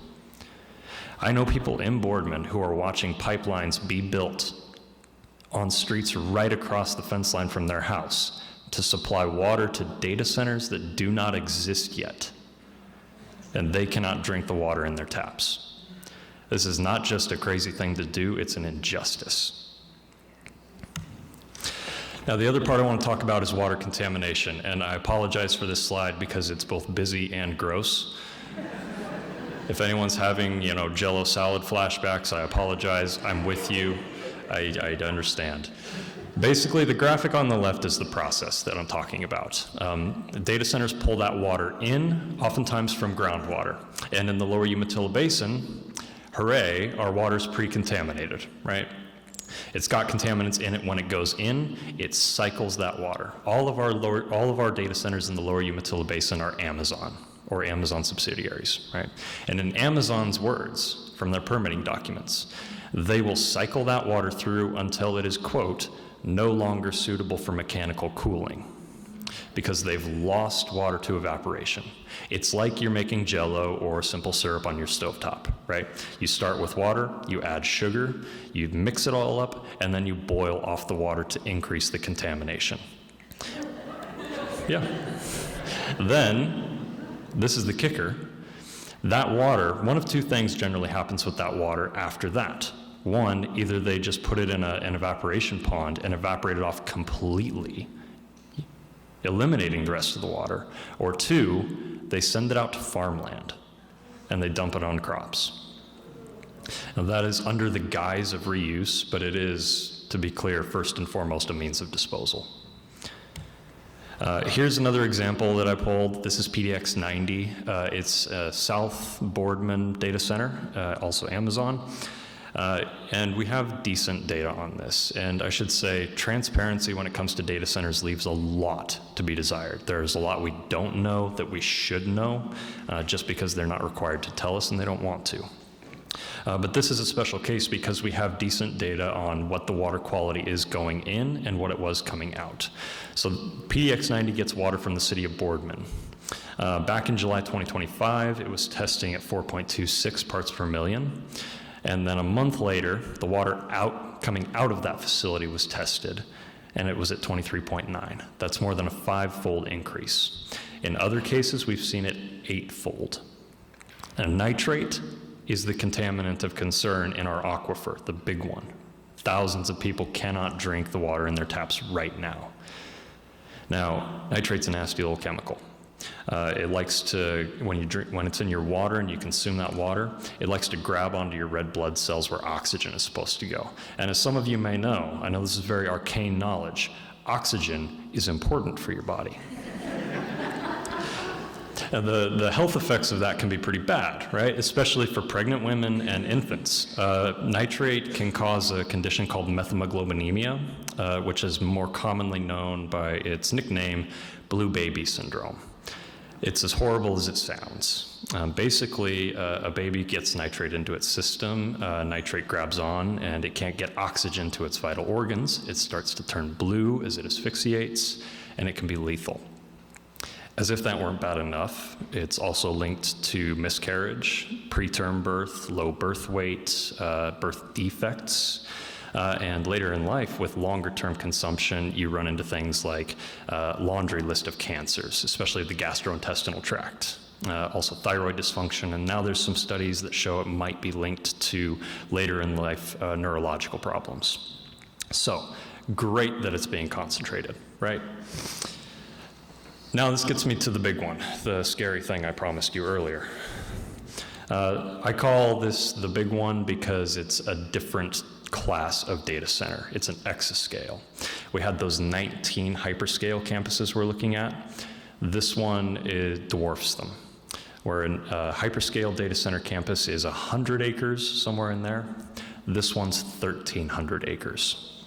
I know people in Boardman who are watching pipelines be built on streets right across the fence line from their house to supply water to data centers that do not exist yet, and they cannot drink the water in their taps. This is not just a crazy thing to do, it's an injustice. Now, the other part I want to talk about is water contamination, and I apologize for this slide because it's both busy and gross. If anyone's having, Jell-O salad flashbacks, I apologize. I'm with you. I understand. Basically, the graphic on the left is the process that I'm talking about. Data centers pull that water in, oftentimes from groundwater. And in the lower Umatilla Basin, hooray, our water's pre-contaminated, right? It's got contaminants in it when it goes in, it cycles that water. All of our data centers in the lower Umatilla Basin are Amazon, or Amazon subsidiaries, right? And in Amazon's words, from their permitting documents, they will cycle that water through until it is, quote, no longer suitable for mechanical cooling, because they've lost water to evaporation. It's like you're making Jell-O or simple syrup on your stovetop, right? You start with water, you add sugar, you mix it all up, and then you boil off the water to increase the contamination. Yeah. Then, this is the kicker, that water, one of 2 things generally happens with that water after that. One, either they just put it in an evaporation pond and evaporate it off completely, eliminating the rest of the water, or 2, they send it out to farmland and they dump it on crops. Now, that is under the guise of reuse, but it is, to be clear, first and foremost a means of disposal. Here's another example that I pulled. This is PDX 90. It's a South Boardman data center, also Amazon. And we have decent data on this. And I should say, transparency when it comes to data centers leaves a lot to be desired. There's a lot we don't know that we should know, just because they're not required to tell us and they don't want to. But this is a special case because we have decent data on what the water quality is going in and what it was coming out. So PDX 90 gets water from the city of Boardman. Back in July 2025, it was testing at 4.26 parts per million. And then a month later, the water coming out of that facility was tested, and it was at 23.9. That's more than a 5-fold increase. In other cases, we've seen it 8-fold. And nitrate is the contaminant of concern in our aquifer, the big one. Thousands of people cannot drink the water in their taps right now. Now, nitrate's a nasty little chemical. It likes to, when it's in your water and you consume that water, it likes to grab onto your red blood cells where oxygen is supposed to go. And as some of you may know, I know this is very arcane knowledge, oxygen is important for your body. And the health effects of that can be pretty bad, right? Especially for pregnant women and infants. Nitrate can cause a condition called methemoglobinemia, which is more commonly known by its nickname, blue baby syndrome. It's as horrible as it sounds. Basically, a baby gets nitrate into its system, nitrate grabs on, and it can't get oxygen to its vital organs. It starts to turn blue as it asphyxiates, and it can be lethal. As if that weren't bad enough, it's also linked to miscarriage, preterm birth, low birth weight, birth defects, and later in life, with longer-term consumption, you run into things like laundry list of cancers, especially the gastrointestinal tract. Also thyroid dysfunction, and now there's some studies that show it might be linked to later in life neurological problems. So, great that it's being concentrated, right? Now this gets me to the big one, the scary thing I promised you earlier. I call this the big one because it's a different class of data center. It's an exascale. We had those 19 hyperscale campuses we're looking at. This one dwarfs them. Where a hyperscale data center campus is 100 acres, somewhere in there. This one's 1,300 acres.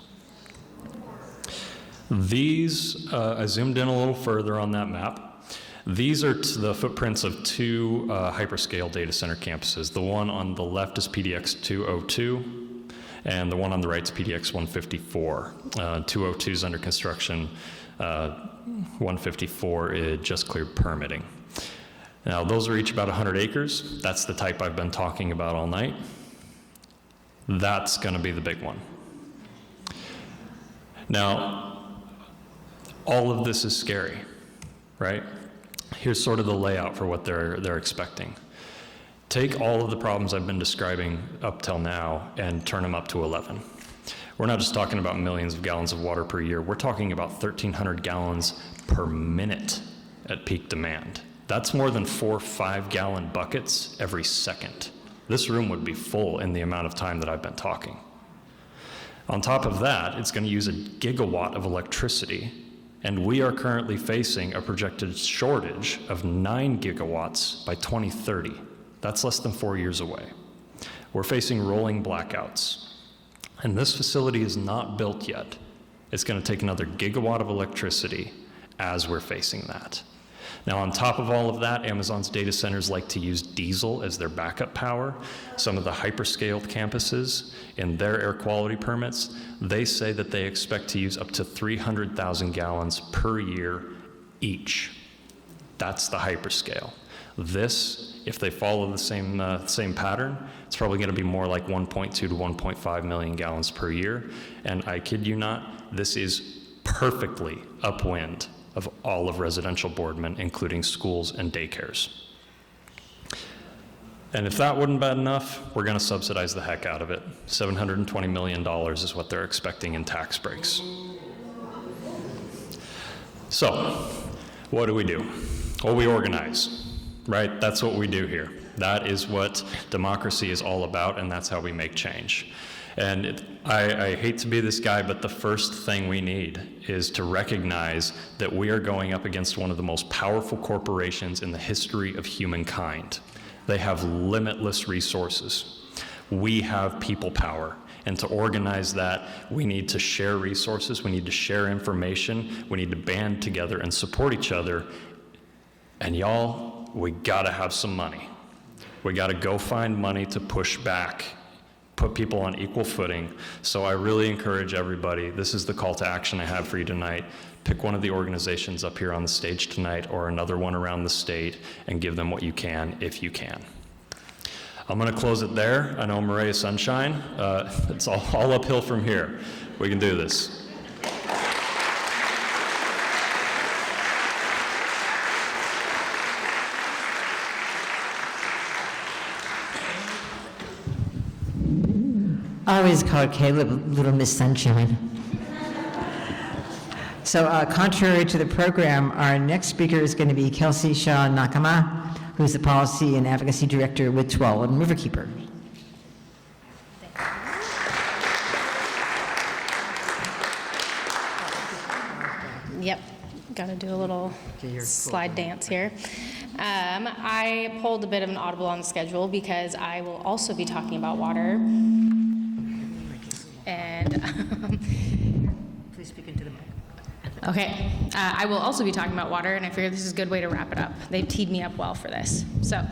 These, I zoomed in a little further on that map. These are the footprints of two hyperscale data center campuses. The one on the left is PDX 202, and the one on the right is PDX 154. 202 is under construction. 154 just cleared permitting. Now, those are each about 100 acres. That's the type I've been talking about all night. That's going to be the big one. Now, all of this is scary, right? Here's sort of the layout for what they're expecting. Take all of the problems I've been describing up till now and turn them up to 11. We're not just talking about millions of gallons of water per year. We're talking about 1,300 gallons per minute at peak demand. That's more than 4 5-gallon buckets every second. This room would be full in the amount of time that I've been talking. On top of that, it's going to use a gigawatt of electricity, and we are currently facing a projected shortage of 9 gigawatts by 2030. That's less than 4 years away. We're facing rolling blackouts, and this facility is not built yet. It's going to take another gigawatt of electricity as we're facing that. Now, on top of all of that, Amazon's data centers like to use diesel as their backup power. Some of the hyperscaled campuses, in their air quality permits, they say that they expect to use up to 300,000 gallons per year each. That's the hyperscale. This, if they follow the same pattern, it's probably going to be more like 1.2 to 1.5 million gallons per year. And I kid you not, this is perfectly upwind of all of residential Boardman, including schools and daycares. And if that wasn't bad enough, we're going to subsidize the heck out of it. $720 million is what they're expecting in tax breaks. So, what do? Well, we organize, right? That's what we do here. That is what democracy is all about, and that's how we make change. And I hate to be this guy, but the first thing we need is to recognize that we are going up against one of the most powerful corporations in the history of humankind. They have limitless resources. We have people power. And to organize that, we need to share resources, we need to share information, we need to band together and support each other. And y'all, we gotta have some money. We gotta go find money to push back, put people on equal footing. So I really encourage everybody, this is the call to action I have for you tonight. Pick one of the organizations up here on the stage tonight or another one around the state and give them what you can if you can. I'm gonna close it there. I know Maria Sunshine. It's all uphill from here. We can do this. I always called Kaleb Little Miss Sunshine. So contrary to the program, our next speaker is going to be Kelsey Nakama, who's the Policy and Advocacy Director with Tualatin Riverkeepers. Yep, got to do a little slide dance here. I pulled a bit of an audible on the schedule because I will also be talking about water. And Please speak into the mic. okay, I will also be talking about water, and I figured this is a good way to wrap it up. They've teed me up well for this. So,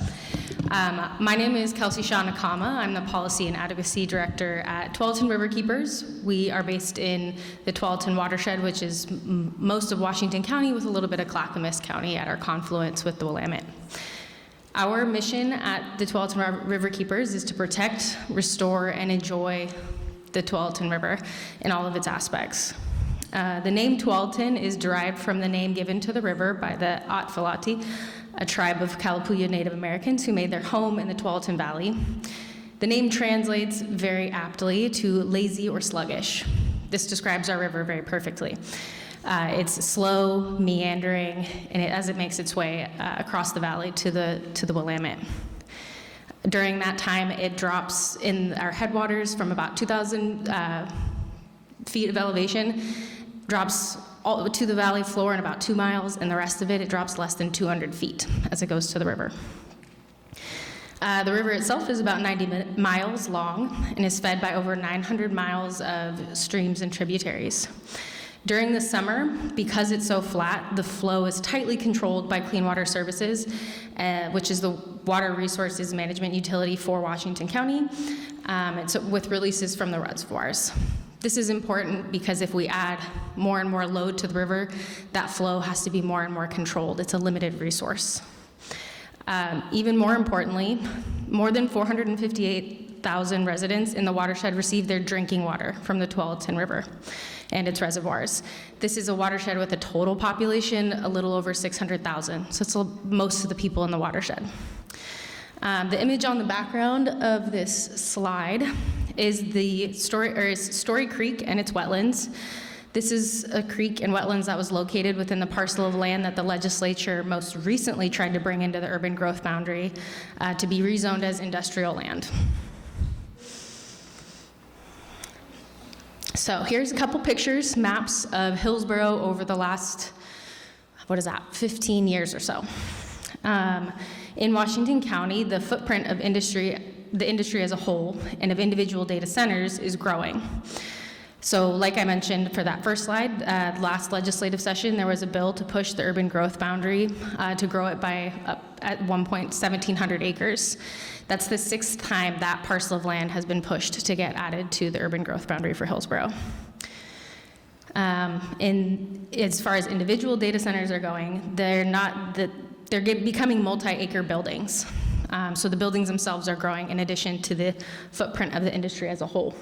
my name is Kelsey Nakama. I'm the Policy and Advocacy Director at Tualatin Riverkeepers. We are based in the Tualatin watershed, which is most of Washington County with a little bit of Clackamas County at our confluence with the Willamette. Our mission at the Tualatin Riverkeepers is to protect, restore, and enjoy the Tualatin River in all of its aspects. The name Tualatin is derived from the name given to the river by the Atfalati, a tribe of Kalapuya Native Americans who made their home in the Tualatin Valley. The name translates very aptly to lazy or sluggish. This describes our river very perfectly. It's slow, meandering, and as it makes its way across the valley to the Willamette. During that time, it drops in our headwaters from about 2,000 feet of elevation, drops all to the valley floor in about 2 miles, and the rest of it drops less than 200 feet as it goes to the river. The river itself is about 90 miles long and is fed by over 900 miles of streams and tributaries. During the summer, because it's so flat, the flow is tightly controlled by Clean Water Services, which is the water resources management utility for Washington County, with releases from the reservoirs. This is important because if we add more and more load to the river, that flow has to be more and more controlled. It's a limited resource. Even more importantly, more than 458,000 residents in the watershed receive their drinking water from the Tualatin River and its reservoirs. This is a watershed with a total population a little over 600,000, so it's most of the people in the watershed. The image on the background of this slide is Story Creek and its wetlands. This is a creek and wetlands that was located within the parcel of land that the legislature most recently tried to bring into the urban growth boundary to be rezoned as industrial land. So here's a couple pictures, maps of Hillsborough over the last, 15 years or so. In Washington County, the footprint of the industry as a whole and of individual data centers is growing. So like I mentioned for that first slide, last legislative session, there was a bill to push the urban growth boundary to grow it by at 1,700 acres. That's the 6th time that parcel of land has been pushed to get added to the urban growth boundary for Hillsborough. As far as individual data centers are going, they're becoming multi-acre buildings. So the buildings themselves are growing in addition to the footprint of the industry as a whole.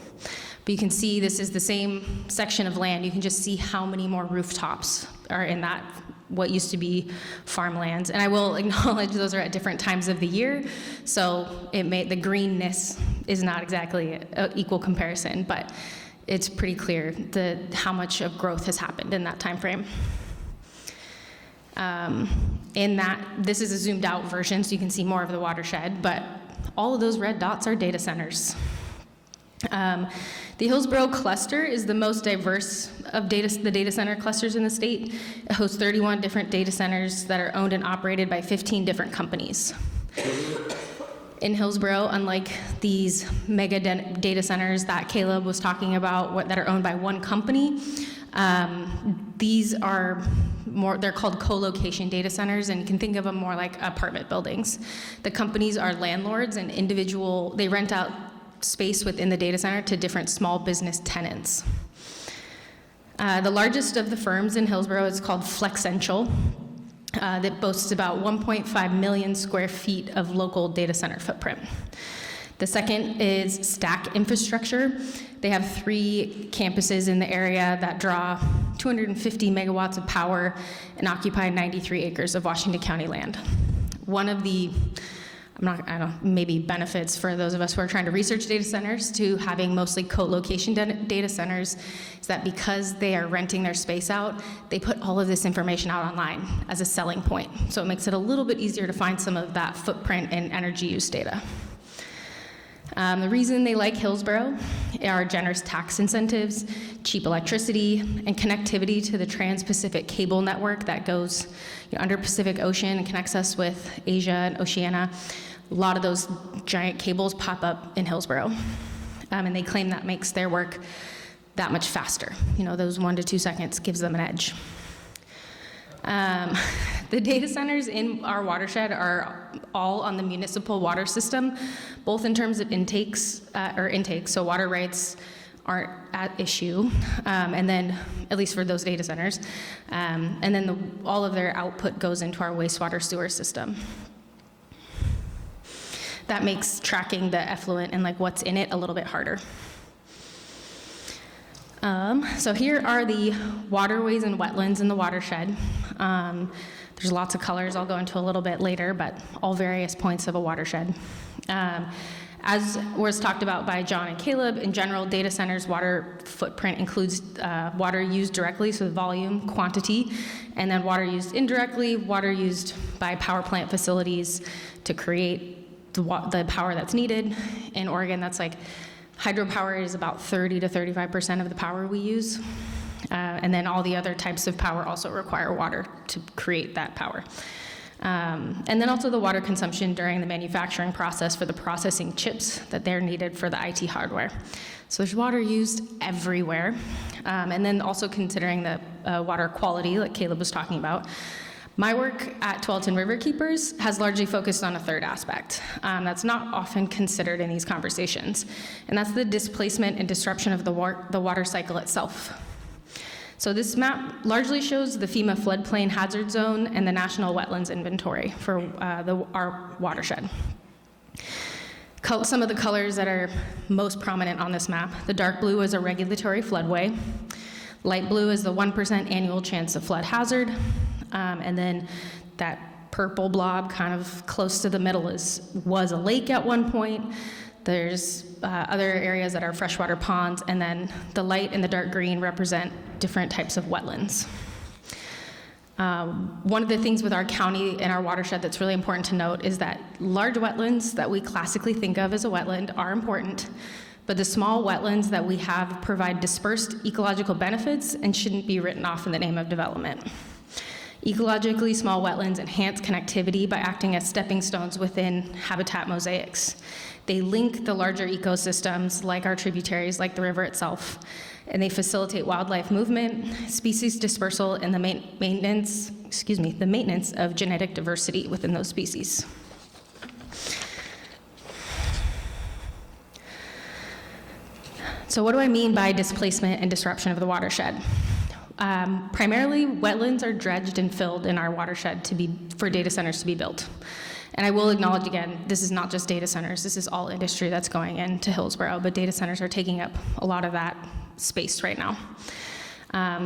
But you can see this is the same section of land. You can just see how many more rooftops are in that, what used to be farmlands. And I will acknowledge those are at different times of the year, so the greenness is not exactly an equal comparison, but it's pretty clear how much of growth has happened in that time frame. This is a zoomed out version, so you can see more of the watershed, but all of those red dots are data centers. The Hillsborough cluster is the most diverse of the data center clusters in the state. It hosts 31 different data centers that are owned and operated by 15 different companies. In Hillsborough, unlike these mega data centers that Kaleb was talking about that are owned by one company, these are they're called co-location data centers, and you can think of them more like apartment buildings. The companies are landlords and they rent out space within the data center to different small business tenants. The largest of the firms in Hillsborough is called Flexential, that boasts about 1.5 million square feet of local data center footprint. The second is Stack Infrastructure. They have 3 campuses in the area that draw 250 megawatts of power and occupy 93 acres of Washington County land. One of the maybe benefits for those of us who are trying to research data centers to having mostly co-location data centers is that because they are renting their space out, they put all of this information out online as a selling point. So it makes it a little bit easier to find some of that footprint and energy use data. The reason they like Hillsborough are generous tax incentives, cheap electricity, and connectivity to the Trans-Pacific cable network that goes under Pacific Ocean and connects us with Asia and Oceania. A lot of those giant cables pop up in Hillsborough, and they claim that makes their work that much faster. Those 1 to 2 seconds gives them an edge. The data centers in our watershed are all on the municipal water system, both in terms of intakes, so water rights aren't at issue, and then, at least for those data centers, and then all of their output goes into our wastewater sewer system. That makes tracking the effluent and what's in it a little bit harder. So here are the waterways and wetlands in the watershed. There's lots of colors I'll go into a little bit later, but all various points of a watershed. As was talked about by John and Kaleb, in general, data centers' water footprint includes water used directly, so volume, quantity, and then water used indirectly, water used by power plant facilities to create the power that's needed. In Oregon, that's like hydropower is about 30 to 35% of the power we use. And then all the other types of power also require water to create that power. And then also the water consumption during the manufacturing process for the processing chips that they're needed for the IT hardware. So there's water used everywhere. And then also considering the water quality, like Kaleb was talking about. My work at Tualatin Riverkeepers has largely focused on a third aspect that's not often considered in these conversations, and that's the displacement and disruption of the water cycle itself. So this map largely shows the FEMA floodplain hazard zone and the National Wetlands Inventory for our watershed. Some of the colors that are most prominent on this map, the dark blue is a regulatory floodway, light blue is the 1% annual chance of flood hazard, and then that purple blob kind of close to the middle was a lake at one point. There's other areas that are freshwater ponds, and then the light and the dark green represent different types of wetlands. One of the things with our county and our watershed that's really important to note is that large wetlands that we classically think of as a wetland are important, but the small wetlands that we have provide dispersed ecological benefits and shouldn't be written off in the name of development. Ecologically small wetlands enhance connectivity by acting as stepping stones within habitat mosaics. They link the larger ecosystems, like our tributaries, like the river itself, and they facilitate wildlife movement, species dispersal, and the maintenance of genetic diversity within those species. So what do I mean by displacement and disruption of the watershed? Primarily, wetlands are dredged and filled in our watershed for data centers to be built. And I will acknowledge again, this is not just data centers, this is all industry that's going into Hillsborough, but data centers are taking up a lot of that space right now.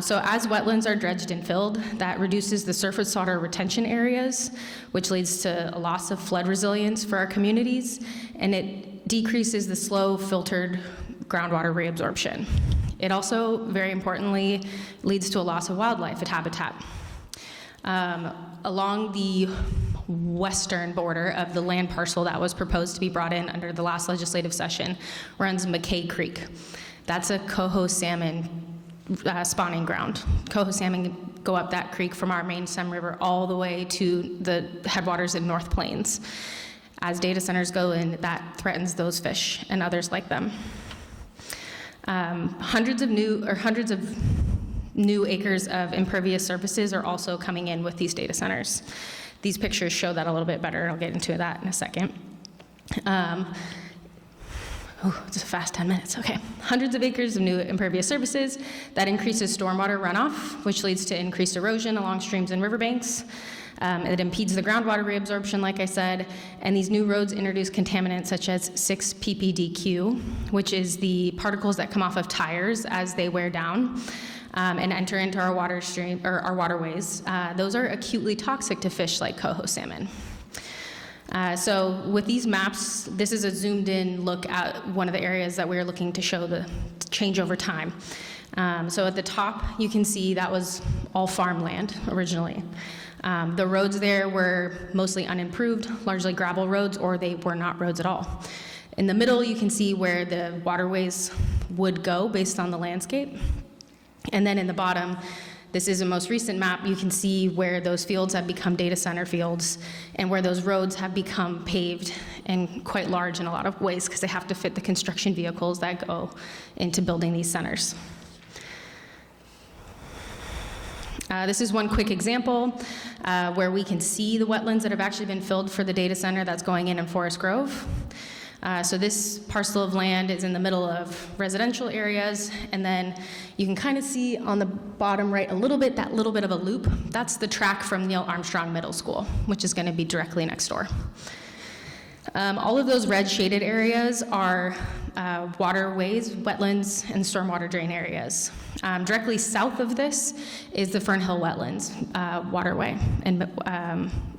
So as wetlands are dredged and filled, that reduces the surface water retention areas, which leads to a loss of flood resilience for our communities, and it decreases the slow filtered groundwater reabsorption. It also, very importantly, leads to a loss of wildlife habitat. Along the western border of the land parcel that was proposed to be brought in under the last legislative session runs McKay Creek. That's a coho salmon spawning ground. Coho salmon go up that creek from our main Sem River all the way to the headwaters in North Plains. As data centers go in, that threatens those fish and others like them. Hundreds of new acres of impervious surfaces are also coming in with these data centers. These pictures show that a little bit better. I'll get into that in a second. It's a fast 10 minutes, okay. Hundreds of acres of new impervious surfaces. That increases stormwater runoff, which leads to increased erosion along streams and riverbanks. It impedes the groundwater reabsorption, like I said, and these new roads introduce contaminants such as 6-ppdq, which is the particles that come off of tires as they wear down and enter into our water stream or our waterways. Those are acutely toxic to fish like coho salmon. So with these maps, this is a zoomed in look at one of the areas that we're looking to show the change over time. So at the top, you can see that was all farmland originally. The roads there were mostly unimproved, largely gravel roads, or they were not roads at all. In the middle, you can see where the waterways would go based on the landscape. And then in the bottom, this is a most recent map, you can see where those fields have become data center fields and where those roads have become paved and quite large in a lot of ways because they have to fit the construction vehicles that go into building these centers. This is one quick example where we can see the wetlands that have actually been filled for the data center that's going in Forest Grove. So this parcel of land is in the middle of residential areas, and then you can kind of see on the bottom right a little bit, that little bit of a loop. That's the track from Neil Armstrong Middle School, which is going to be directly next door. All of those red shaded areas are waterways, wetlands, and stormwater drain areas. Directly south of this is the Fernhill Wetlands waterway, and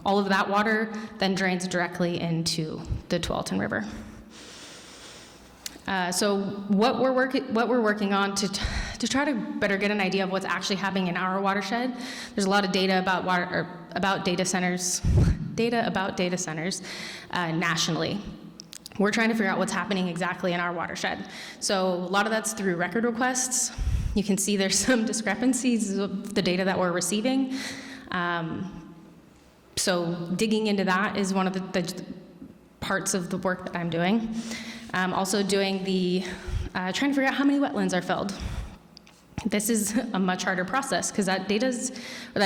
all of that water then drains directly into the Tualatin River. So what we're working on to try to better get an idea of what's actually happening in our watershed. There's a lot of data about data centers nationally. We're trying to figure out what's happening exactly in our watershed. So a lot of that's through record requests. You can see there's some discrepancies of the data that we're receiving. So digging into that is one of the parts of the work that I'm doing. Also doing trying to figure out how many wetlands are filled. This is a much harder process because that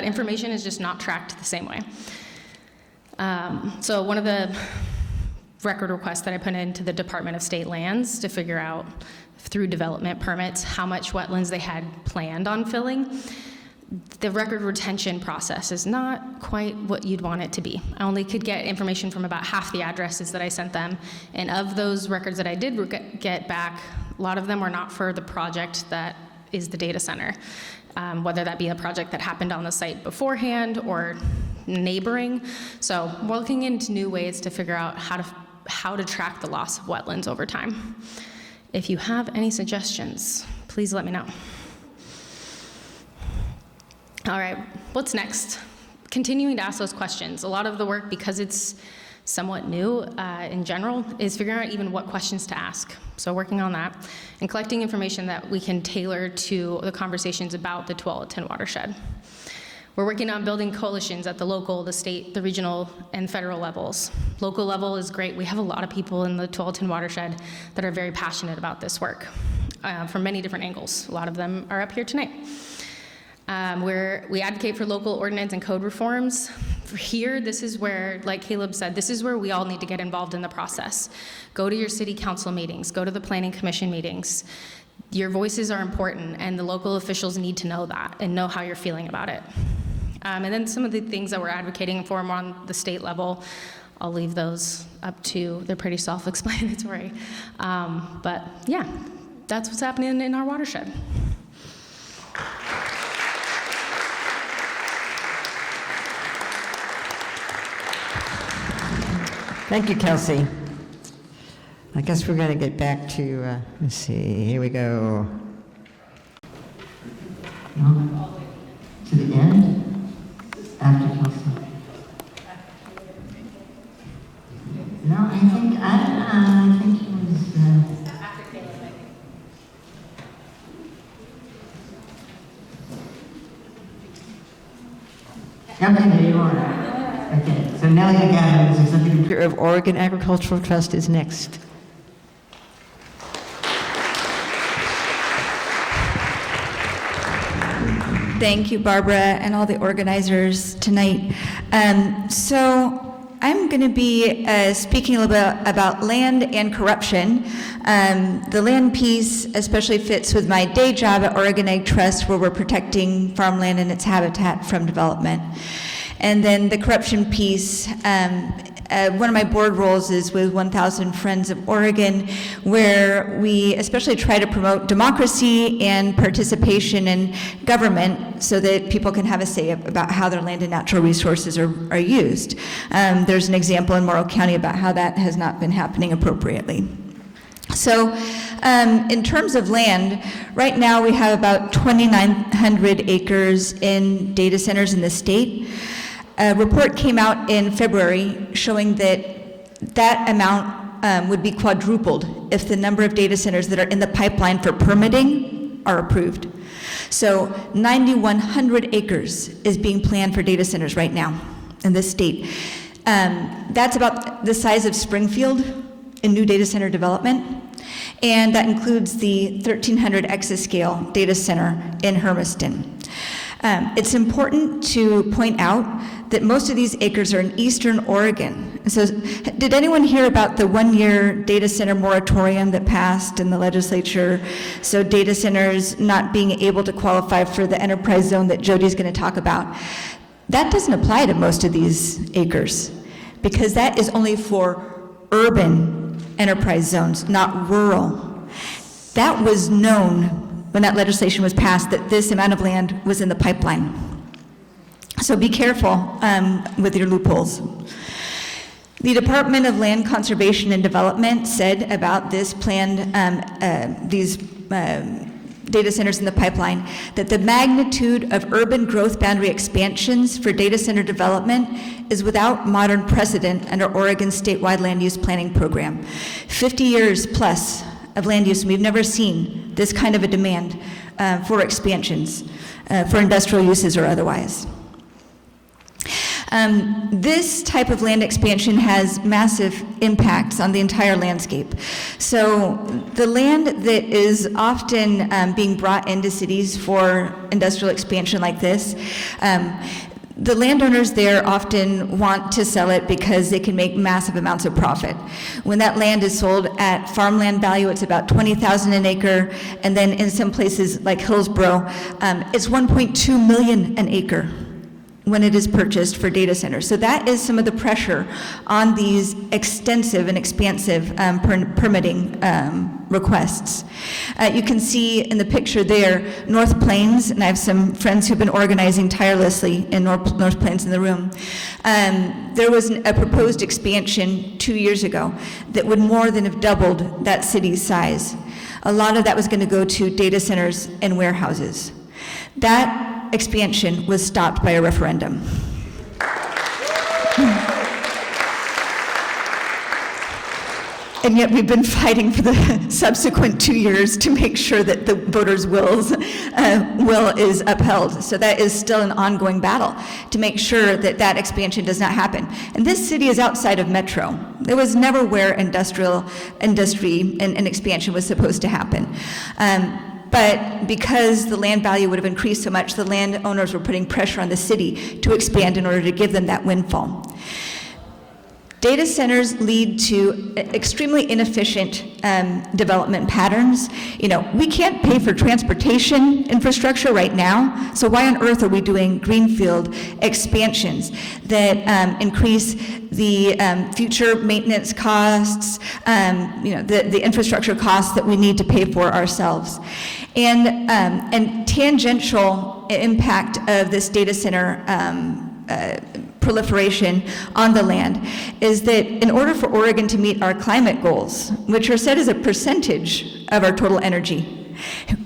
information is just not tracked the same way. So one of the record requests that I put into the Department of State Lands to figure out through development permits how much wetlands they had planned on filling. The record retention process is not quite what you'd want it to be. I only could get information from about half the addresses that I sent them, and of those records that I did get back, a lot of them were not for the project that is the data center, whether that be a project that happened on the site beforehand or neighboring. So we're looking into new ways to figure out how to track the loss of wetlands over time. If you have any suggestions, please let me know. All right, what's next? Continuing to ask those questions. A lot of the work, because it's somewhat new in general, is figuring out even what questions to ask. So working on that and collecting information that we can tailor to the conversations about the Tualatin watershed. We're working on building coalitions at the local, the state, the regional, and federal levels. Local level is great. We have a lot of people in the Tualatin watershed that are very passionate about this work from many different angles. A lot of them are up here tonight. We advocate for local ordinance and code reforms. For here, this is where, like Kaleb said, this is where we all need to get involved in the process. Go to your city council meetings, go to the planning commission meetings. Your voices are important, and the local officials need to know that and know how you're feeling about it. And then some of the things that we're advocating for more on the state level, I'll leave those up to, they're pretty self-explanatory. But yeah, that's what's happening in our watershed. Thank you, Kelsey. I guess we're going to get back to, let's see, here we go. No, to the end? After Kelsey? No, I think it was... After Kaleb, Okay, there you are. Okay, so Nellie McAdams, Executive Director of Oregon Agricultural Trust is next. Thank you, Barbara, and all the organizers tonight. So I'm going to be speaking a little bit about land and corruption. The land piece especially fits with my day job at Oregon Ag Trust, where we're protecting farmland and its habitat from development. And then the corruption piece, one of my board roles is with 1,000 Friends of Oregon, where we especially try to promote democracy and participation in government so that people can have a say about how their land and natural resources are used. There's an example in Morrow County about how that has not been happening appropriately. So in terms of land, right now we have about 2,900 acres in data centers in the state. A report came out in February showing that amount would be quadrupled if the number of data centers that are in the pipeline for permitting are approved. So 9,100 acres is being planned for data centers right now in this state. That's about the size of Springfield in new data center development, and that includes the 1,300 exascale data center in Hermiston. It's important to point out that most of these acres are in eastern Oregon. So did anyone hear about the one-year data center moratorium that passed in the legislature? So data centers not being able to qualify for the enterprise zone that Jody's going to talk about. That doesn't apply to most of these acres because that is only for urban enterprise zones, not rural. That was known when that legislation was passed, that this amount of land was in the pipeline. So be careful with your loopholes. The Department of Land Conservation and Development said about this planned, these data centers in the pipeline, that the magnitude of urban growth boundary expansions for data center development is without modern precedent under Oregon's statewide land use planning program. 50 years plus of land use, and we've never seen this kind of a demand for expansions, for industrial uses or otherwise. This type of land expansion has massive impacts on the entire landscape. So the land that is often being brought into cities for industrial expansion like this, the landowners there often want to sell it because they can make massive amounts of profit. When that land is sold at farmland value, it's about $20,000 an acre, and then in some places like Hillsborough, it's $1.2 million an acre when it is purchased for data centers. So that is some of the pressure on these extensive and expansive permitting requests. You can see in the picture there, North Plains, and I have some friends who've been organizing tirelessly in North Plains in the room. There was a proposed expansion 2 years ago that would more than have doubled that city's size. A lot of that was going to go to data centers and warehouses. That expansion was stopped by a referendum. And yet we've been fighting for the subsequent 2 years to make sure that the voters' will is upheld. So that is still an ongoing battle to make sure that that expansion does not happen. And this city is outside of metro. There was never where industry and expansion was supposed to happen. But because the land value would have increased so much, the landowners were putting pressure on the city to expand in order to give them that windfall. Data centers lead to extremely inefficient development patterns. You know, we can't pay for transportation infrastructure right now, so why on earth are we doing greenfield expansions that increase the future maintenance costs, the infrastructure costs that we need to pay for ourselves? And tangential impact of this data center proliferation on the land is that in order for Oregon to meet our climate goals, which are set as a percentage of our total energy,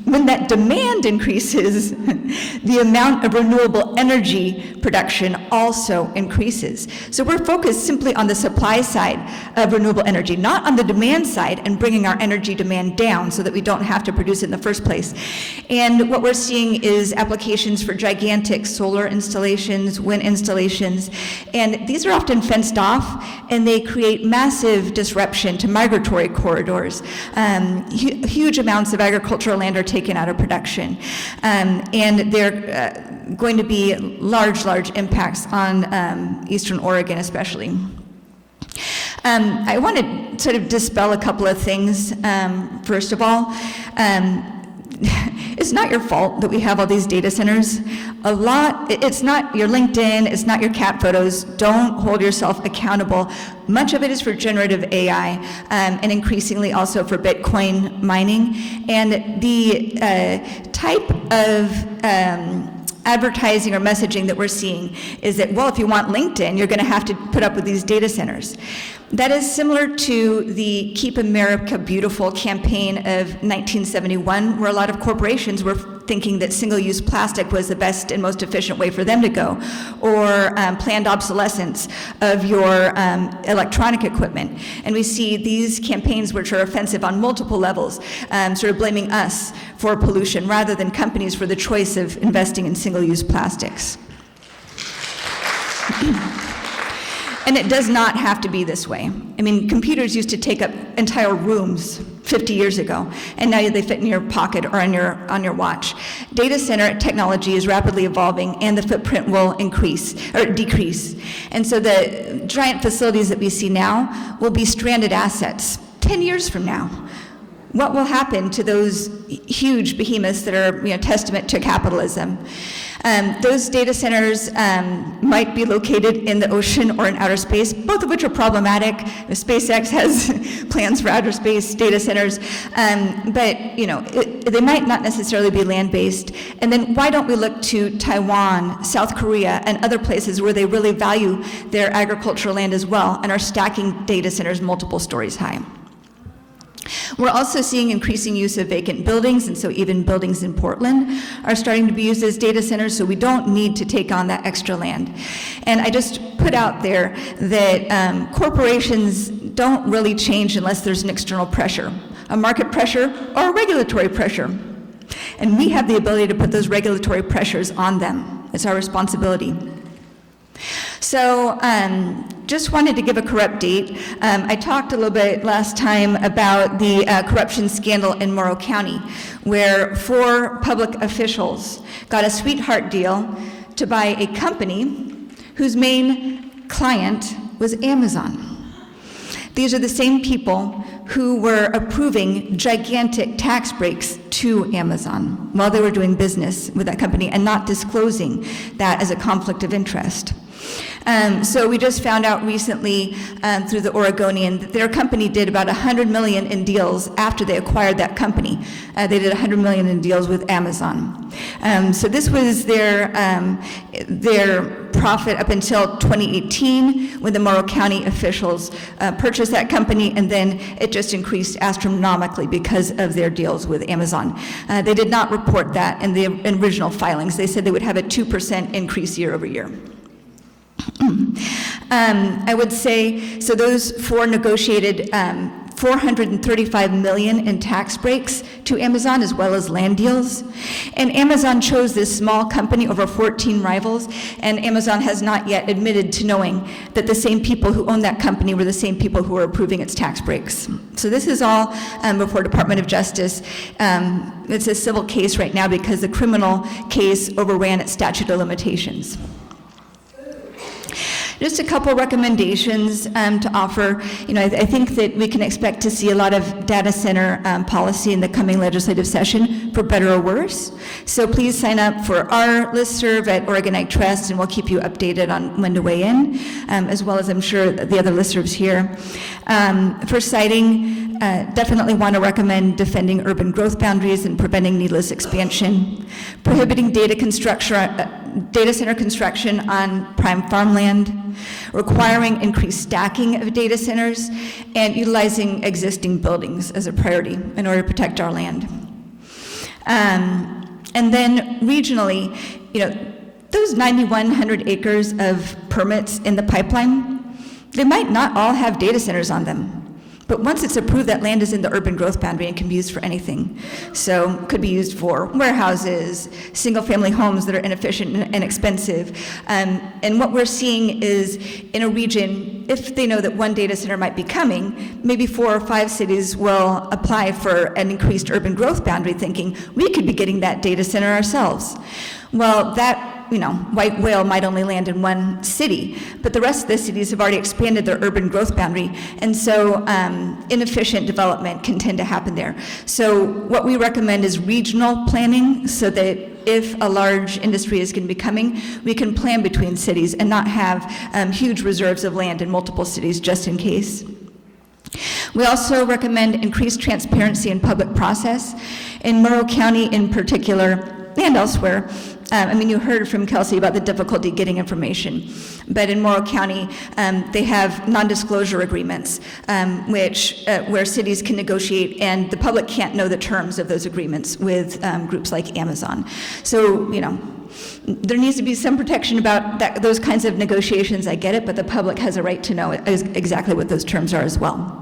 when that demand increases, the amount of renewable energy production also increases. So we're focused simply on the supply side of renewable energy, not on the demand side and bringing our energy demand down so that we don't have to produce it in the first place. And what we're seeing is applications for gigantic solar installations, wind installations, and these are often fenced off, and they create massive disruption to migratory corridors. Huge amounts of agricultural land are taken out of production, and they're going to be large impacts on Eastern Oregon especially. I want to sort of dispel a couple of things. First of all, it's not your fault that we have all these data centers. It's not your LinkedIn, it's not your cat photos. Don't hold yourself accountable. Much of it is for generative AI, and increasingly also for Bitcoin mining. And the type of advertising or messaging that we're seeing is that, well, if you want LinkedIn, you're going to have to put up with these data centers. That is similar to the Keep America Beautiful campaign of 1971, where a lot of corporations were thinking that single-use plastic was the best and most efficient way for them to go, or planned obsolescence of your electronic equipment. And we see these campaigns, which are offensive on multiple levels, sort of blaming us for pollution rather than companies for the choice of investing in single-use plastics. And it does not have to be this way. I mean, computers used to take up entire rooms 50 years ago, and now they fit in your pocket or on your watch. Data center technology is rapidly evolving, and the footprint will increase or decrease. And so the giant facilities that we see now will be stranded assets 10 years from now. what will happen to those huge behemoths that are, testament to capitalism? Those data centers might be located in the ocean or in outer space, both of which are problematic. SpaceX has plans for outer space data centers, but they might not necessarily be land-based. And then why don't we look to Taiwan, South Korea, and other places where they really value their agricultural land as well and are stacking data centers multiple stories high? We're also seeing increasing use of vacant buildings, and so even buildings in Portland are starting to be used as data centers, so we don't need to take on that extra land. And I just put out there that corporations don't really change unless there's an external pressure, a market pressure or a regulatory pressure. And we have the ability to put those regulatory pressures on them. It's our responsibility. So just wanted to give a correct date. I talked a little bit last time about the corruption scandal in Morrow County, where 4 public officials got a sweetheart deal to buy a company whose main client was Amazon. These are the same people who were approving gigantic tax breaks to Amazon while they were doing business with that company and not disclosing that as a conflict of interest. So we just found out recently through the Oregonian that their company did about $100 million in deals after they acquired that company. They did $100 million in deals with Amazon. So this was their profit up until 2018 when the Morrow County officials purchased that company, and then it just increased astronomically because of their deals with Amazon. They did not report that in the original filings. They said they would have a 2% increase year over year. I would say, so those 4 negotiated $435 million in tax breaks to Amazon as well as land deals. And Amazon chose this small company over 14 rivals, and Amazon has not yet admitted to knowing that the same people who own that company were the same people who are approving its tax breaks. So this is all before Department of Justice. It's a civil case right now because the criminal case overran its statute of limitations. Just a couple recommendations to offer. I think that we can expect to see a lot of data center policy in the coming legislative session, for better or worse. So please sign up for our listserv at Oregon Ag Trust, and we'll keep you updated on when to weigh in, as well as I'm sure the other listservs here. For siting, definitely want to recommend defending urban growth boundaries and preventing needless expansion, prohibiting data center construction on prime farmland, requiring increased stacking of data centers, and utilizing existing buildings as a priority in order to protect our land. And then regionally, those 9,100 acres of permits in the pipeline, they might not all have data centers on them. But once it's approved, that land is in the urban growth boundary and can be used for anything. So could be used for warehouses, single-family homes that are inefficient and expensive. And what we're seeing is in a region, if they know that one data center might be coming, maybe 4 or 5 cities will apply for an increased urban growth boundary, thinking we could be getting that data center ourselves. Well, that white whale might only land in one city, but the rest of the cities have already expanded their urban growth boundary, and so inefficient development can tend to happen there. So what we recommend is regional planning, so that if a large industry is going to be coming, we can plan between cities and not have huge reserves of land in multiple cities just in case. We also recommend increased transparency in public process. In Morrow County in particular, and elsewhere, you heard from Kelsey about the difficulty getting information, but in Morrow County, they have non-disclosure agreements, where cities can negotiate, and the public can't know the terms of those agreements with groups like Amazon. So, there needs to be some protection about those kinds of negotiations. I get it, but the public has a right to know exactly what those terms are as well.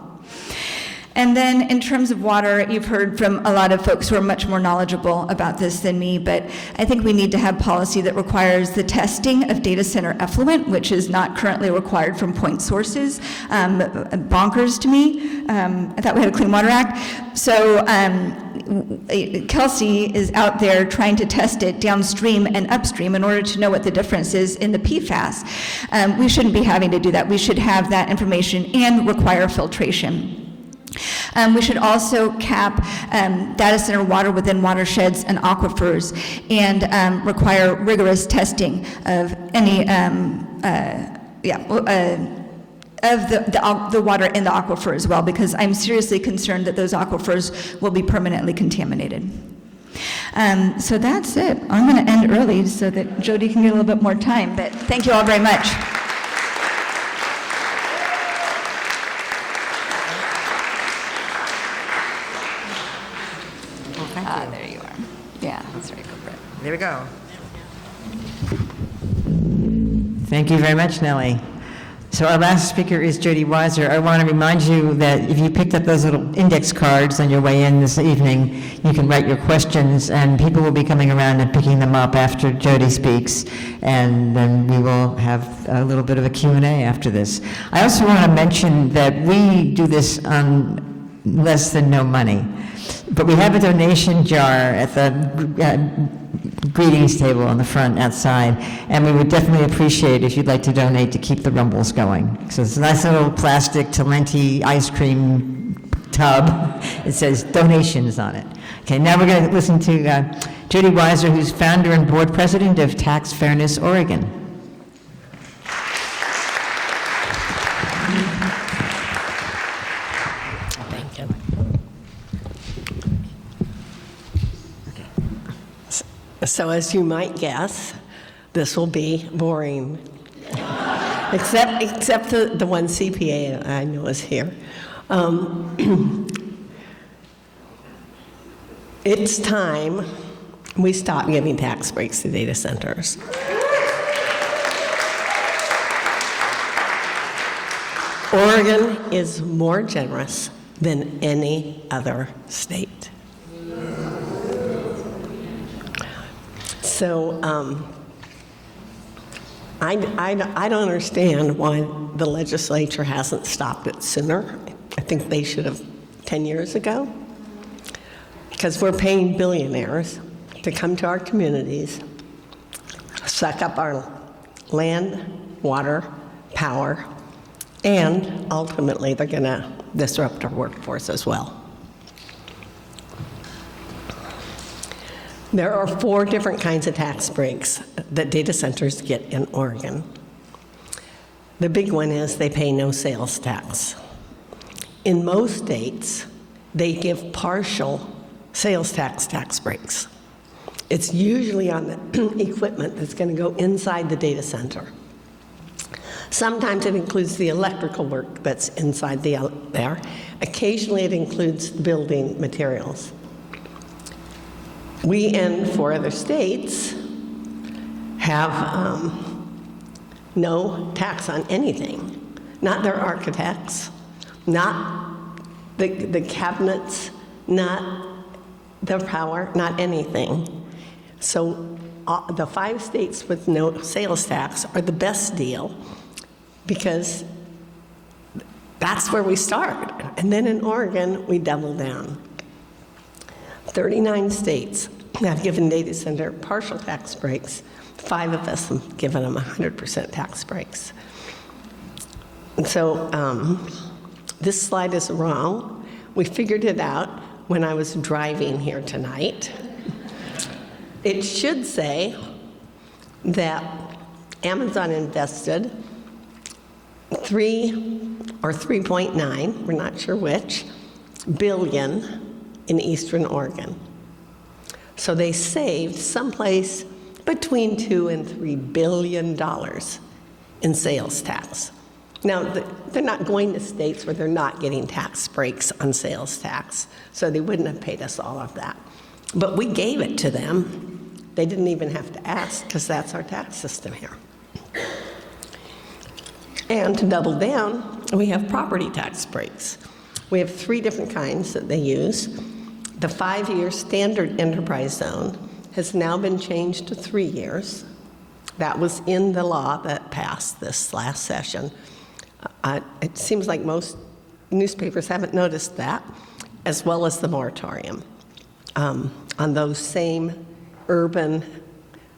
And then in terms of water, you've heard from a lot of folks who are much more knowledgeable about this than me, but I think we need to have policy that requires the testing of data center effluent, which is not currently required from point sources. Bonkers to me. I thought we had a Clean Water Act. So Kelsey is out there trying to test it downstream and upstream in order to know what the difference is in the PFAS. We shouldn't be having to do that. We should have that information and require filtration. We should also cap data center water within watersheds and aquifers and require rigorous testing of any of the water in the aquifer as well, because I'm seriously concerned that those aquifers will be permanently contaminated. So that's it. I'm going to end early so that Jody can get a little bit more time, but thank you all very much. There you are. Yeah, that's right. There we go. Thank you very much, Nellie. So our last speaker is Jody Weiser. I want to remind you that if you picked up those little index cards on your way in this evening, you can write your questions, and people will be coming around and picking them up after Jody speaks, and then we will have a little bit of a Q&A after this. I also want to mention that we do this on less than no money, but we have a donation jar at the greetings table on the front outside, and we would definitely appreciate if you'd like to donate to keep the rumbles going. So it's a nice little plastic Talenti ice cream tub. It says donations on it. Okay, now we're going to listen to Jody Weiser, who's founder and board president of Tax Fairness Oregon. Thank you. So as you might guess, this will be boring. except the one CPA I know is here. It's time we stop giving tax breaks to data centers. Oregon is more generous than any other state. So I don't understand why the legislature hasn't stopped it sooner. I think they should have 10 years ago, because we're paying billionaires to come to our communities, suck up our land, water, power, and ultimately they're going to disrupt our workforce as well. There are 4 different kinds of tax breaks that data centers get in Oregon. The big one is they pay no sales tax. In most states, they give partial sales tax breaks. It's usually on the equipment that's going to go inside the data center. Sometimes it includes the electrical work that's inside there. Occasionally it includes building materials. We and 4 other states have no tax on anything. Not their architects, not the cabinets, not the power, not anything. So the 5 states with no sales tax are the best deal, because that's where we start. And then in Oregon, we double down. 39 states have given data center partial tax breaks. 5 of us have given them 100% tax breaks. And so this slide is wrong. We figured it out when I was driving here tonight. It should say that Amazon invested 3 or 3.9, we're not sure which, billion in Eastern Oregon. So they saved someplace between $2 and $3 billion in sales tax. Now, they're not going to states where they're not getting tax breaks on sales tax, so they wouldn't have paid us all of that. But we gave it to them. They didn't even have to ask, because that's our tax system here. And to double down, we have property tax breaks. We have 3 different kinds that they use. The 5-year standard enterprise zone has now been changed to 3 years. That was in the law that passed this last session. It seems like most newspapers haven't noticed that, as well as the moratorium on those same urban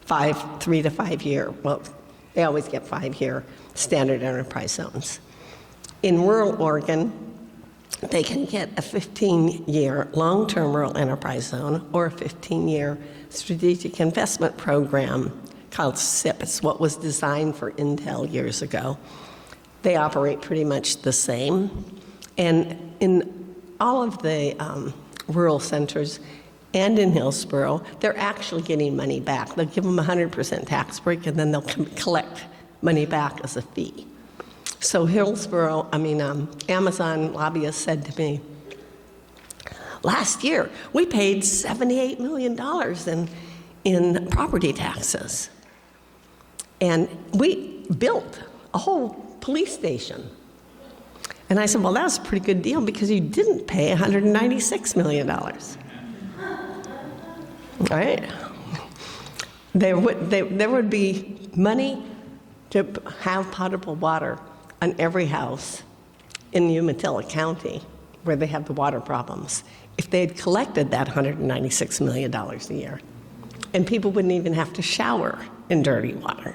3 to 5 year, well, they always get 5-year standard enterprise zones. In rural Oregon, they can get a 15-year long-term rural enterprise zone or a 15-year strategic investment program called SIP. It's what was designed for Intel years ago. They operate pretty much the same. And in all of the rural centers and in Hillsborough, they're actually getting money back. They'll give them a 100% tax break, and then they'll collect money back as a fee. So Hillsborough, Amazon lobbyists said to me, last year we paid $78 million in property taxes. And we built a whole police station. And I said, well, that was a pretty good deal because you didn't pay $196 million. All right? There would be money to have potable water on every house in Umatilla County where they have the water problems if they had collected that $196 million a year. And people wouldn't even have to shower in dirty water.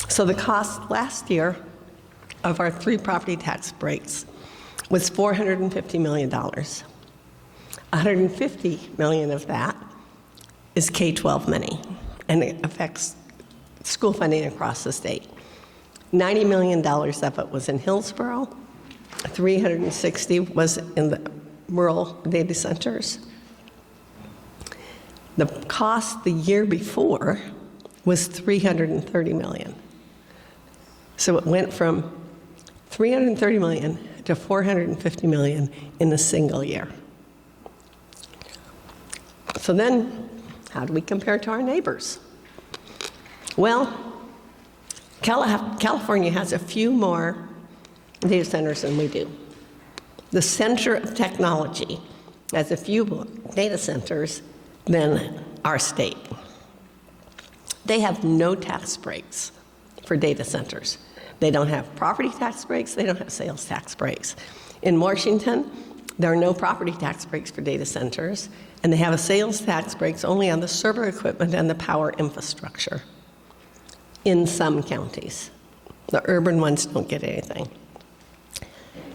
So the cost last year of our 3 property tax breaks was $450 million. $150 million of that is K-12 money, and it affects school funding across the state. $90 million of it was in Hillsborough. $360 was in the rural data centers. The cost the year before was $330 million. So it went from $330 million to $450 million in a single year. So then, how do we compare to our neighbors? Well, California has a few more data centers than we do. The center of technology has a few more data centers than our state. They have no tax breaks for data centers. They don't have property tax breaks, they don't have sales tax breaks. In Washington, there are no property tax breaks for data centers, and they have a sales tax breaks only on the server equipment and the power infrastructure in some counties. The urban ones don't get anything.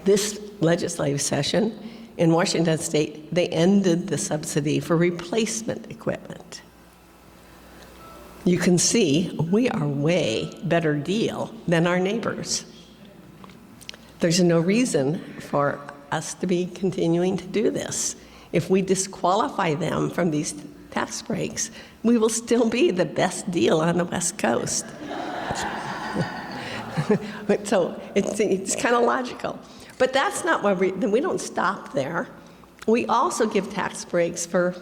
This legislative session in Washington state, they ended the subsidy for replacement equipment. You can see we are way better deal than our neighbors. There's no reason for us to be continuing to do this. If we disqualify them from these tax breaks, we will still be the best deal on the West Coast. So it's kind of logical. But that's not why we don't stop there. We also give tax breaks for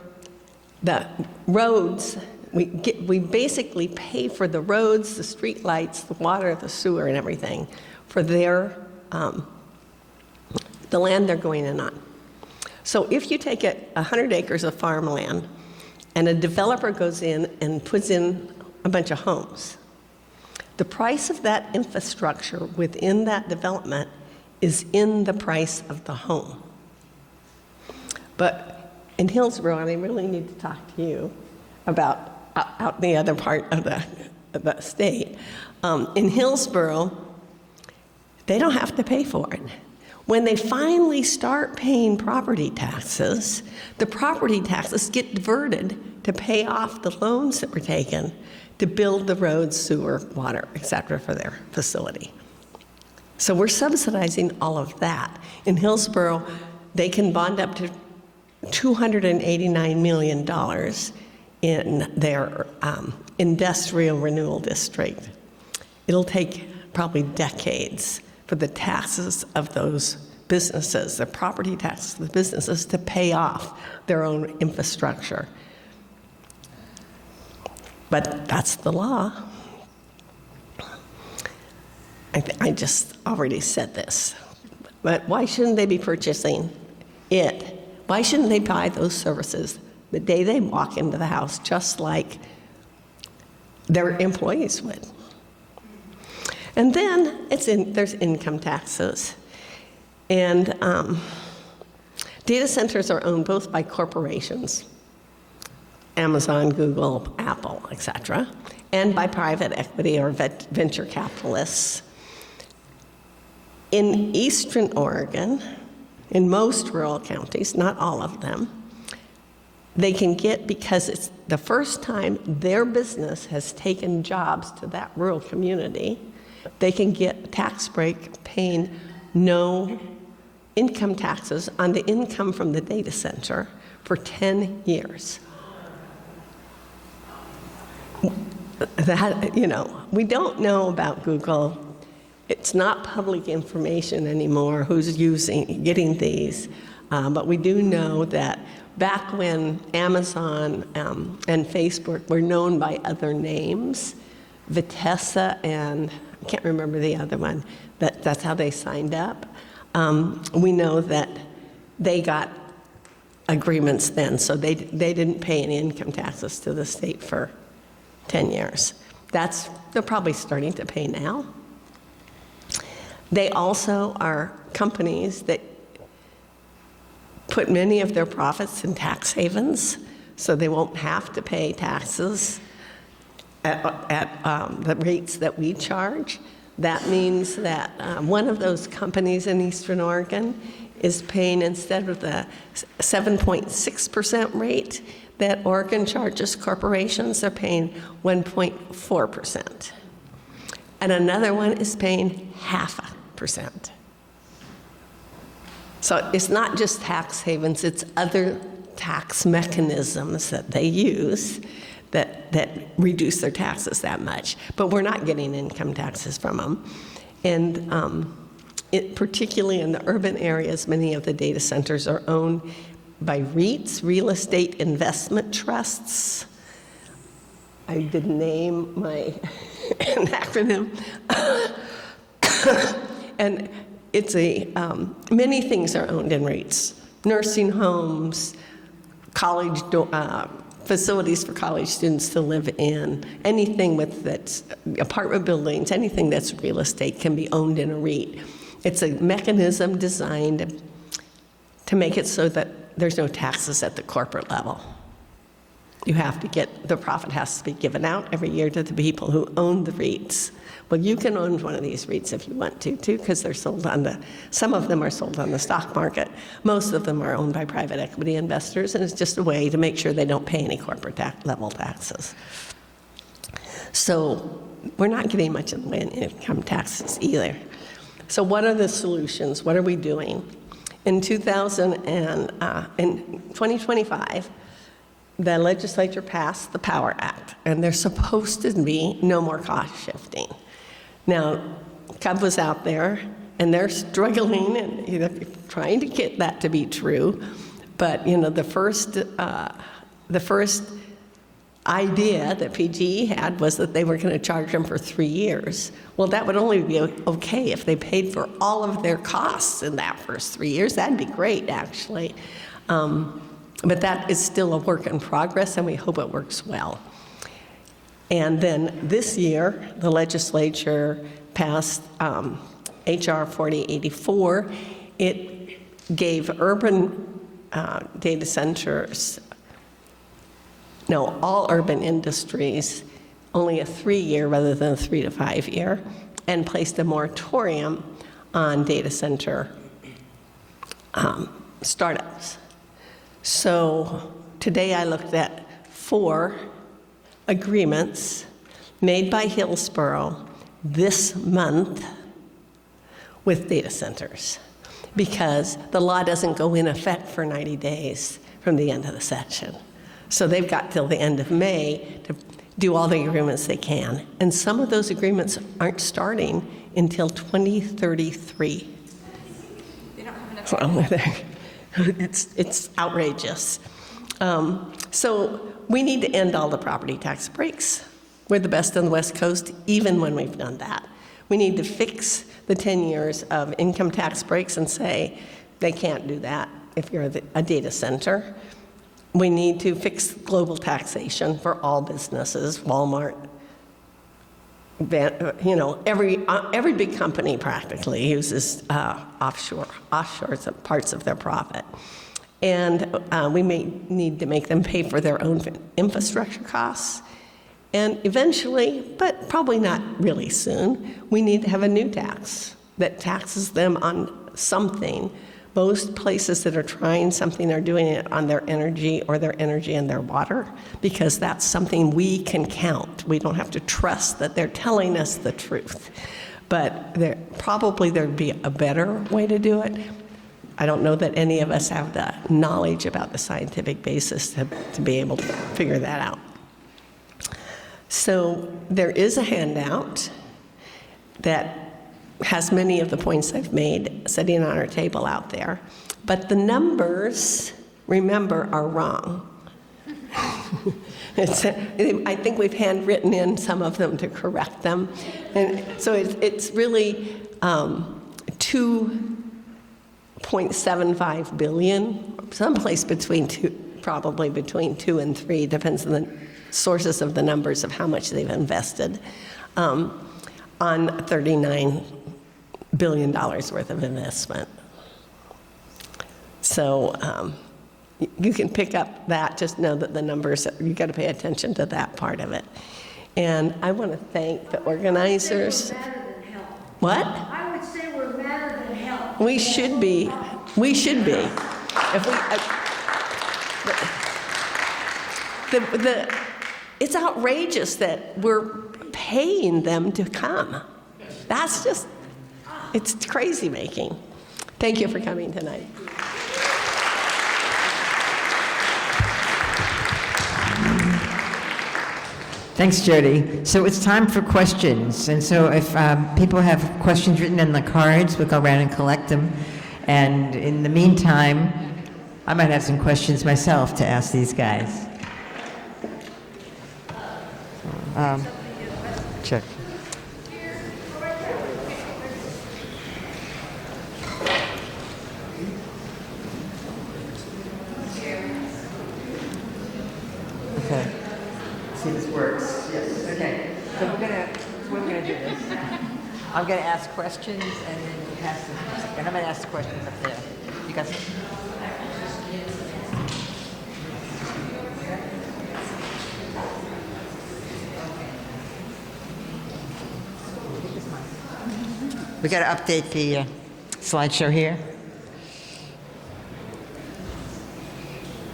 the roads. We basically pay for the roads, the street lights, the water, the sewer, and everything for their the land they're going in on. So if you take 100 acres of farmland and a developer goes in and puts in a bunch of homes, the price of that infrastructure within that development is in the price of the home. But in Hillsborough, and I really need to talk to you about out the other part of the state, in Hillsborough, they don't have to pay for it. When they finally start paying property taxes, the property taxes get diverted to pay off the loans that were taken to build the roads, sewer, water, et cetera, for their facility. So we're subsidizing all of that. In Hillsborough, they can bond up to $289 million in their industrial renewal district. It'll take probably decades for the taxes of those businesses, the property taxes of the businesses, to pay off their own infrastructure. But that's the law. I just already said this. But why shouldn't they be purchasing it? Why shouldn't they buy those services the day they walk into the house, just like their employees would? And then there's income taxes. And data centers are owned both by corporations, Amazon, Google, Apple, et cetera, and by private equity or venture capitalists. In eastern Oregon, in most rural counties, not all of them, they can get, because it's the first time their business has taken jobs to that rural community, they can get a tax break paying no income taxes on the income from the data center for 10 years. That, we don't know about Google. It's not public information anymore who's getting these, but we do know that back when Amazon and Facebook were known by other names, Vitessa and I can't remember the other one, that's how they signed up. We know that they got agreements then, so they didn't pay any income taxes to the state for 10 years. They're probably starting to pay now. They also are companies that put many of their profits in tax havens, so they won't have to pay taxes at the rates that we charge. That means that one of those companies in Eastern Oregon is paying, instead of the 7.6% rate that Oregon charges corporations, they're paying 1.4%. And another one is paying 0.5%. So it's not just tax havens, it's other tax mechanisms that they use that reduce their taxes that much. But we're not getting income taxes from them. And particularly in the urban areas, many of the data centers are owned by REITs, real estate investment trusts. I didn't name my an acronym. And it's many things are owned in REITs. Nursing homes, college facilities for college students to live in, anything that's apartment buildings, anything that's real estate can be owned in a REIT. It's a mechanism designed to make it so that there's no taxes at the corporate level. You have to the profit has to be given out every year to the people who own the REITs. Well, you can own one of these REITs if you want to, too, because they're sold some of them are sold on the stock market. Most of them are owned by private equity investors, and it's just a way to make sure they don't pay any corporate level taxes. So we're not getting much in the way of income taxes either. So what are the solutions? What are we doing? In 2025, the legislature passed the Power Act, and there's supposed to be no more cost shifting. Now, Cub was out there, and they're struggling and trying to get that to be true. But the first idea that PGE had was that they were going to charge them for 3 years. Well, that would only be okay if they paid for all of their costs in that first 3 years. That'd be great, actually. But that is still a work in progress, and we hope it works well. And then this year, the legislature passed HR 4084. It gave urban data centers, all urban industries, only a 3-year rather than a 3 to 5 year, and placed a moratorium on data center startups. So today I looked at 4 agreements made by Hillsborough this month with data centers, because the law doesn't go in effect for 90 days from the end of the session. So they've got till the end of May to do all the agreements they can. And some of those agreements aren't starting until 2033. They don't have enough. It's outrageous. So we need to end all the property tax breaks. We're the best on the West Coast, even when we've done that. We need to fix the 10 years of income tax breaks and say they can't do that if you're a data center. We need to fix global taxation for all businesses, Walmart, every big company practically uses offshore parts of their profit. And we may need to make them pay for their own infrastructure costs. And eventually, but probably not really soon, we need to have a new tax. that taxes them on something. Most places that are trying something are doing it on their energy or their energy and their water, because that's something we can count. We don't have to trust that they're telling us the truth. But there'd be a better way to do it. I don't know that any of us have the knowledge about the scientific basis to be able to figure that out. So there is a handout that has many of the points I've made sitting on our table out there. But the numbers, remember, are wrong. I think we've handwritten in some of them to correct them. And so it's really 2.75 billion, someplace between probably between 2 and 3, depends on the sources of the numbers of how much they've invested, on $39 billion worth of investment. So you can pick up that, just know that the numbers, you got to pay attention to that part of it. And I want to thank the organizers. What? I would say we're better than hell. We should be. We should be. If we, it's outrageous that we're paying them to come. That's just, it's crazy making. Thank you for coming tonight. Thanks, Jody. So it's time for questions. And so if people have questions written in the cards, we'll go around and collect them. And in the meantime, I might have some questions myself to ask these guys. Check. Okay. See if this works. Yes. Okay. So we're gonna do this. I'm gonna ask questions and then you pass them. And I'm gonna ask the questions up there. You got some? We got to update the slideshow here.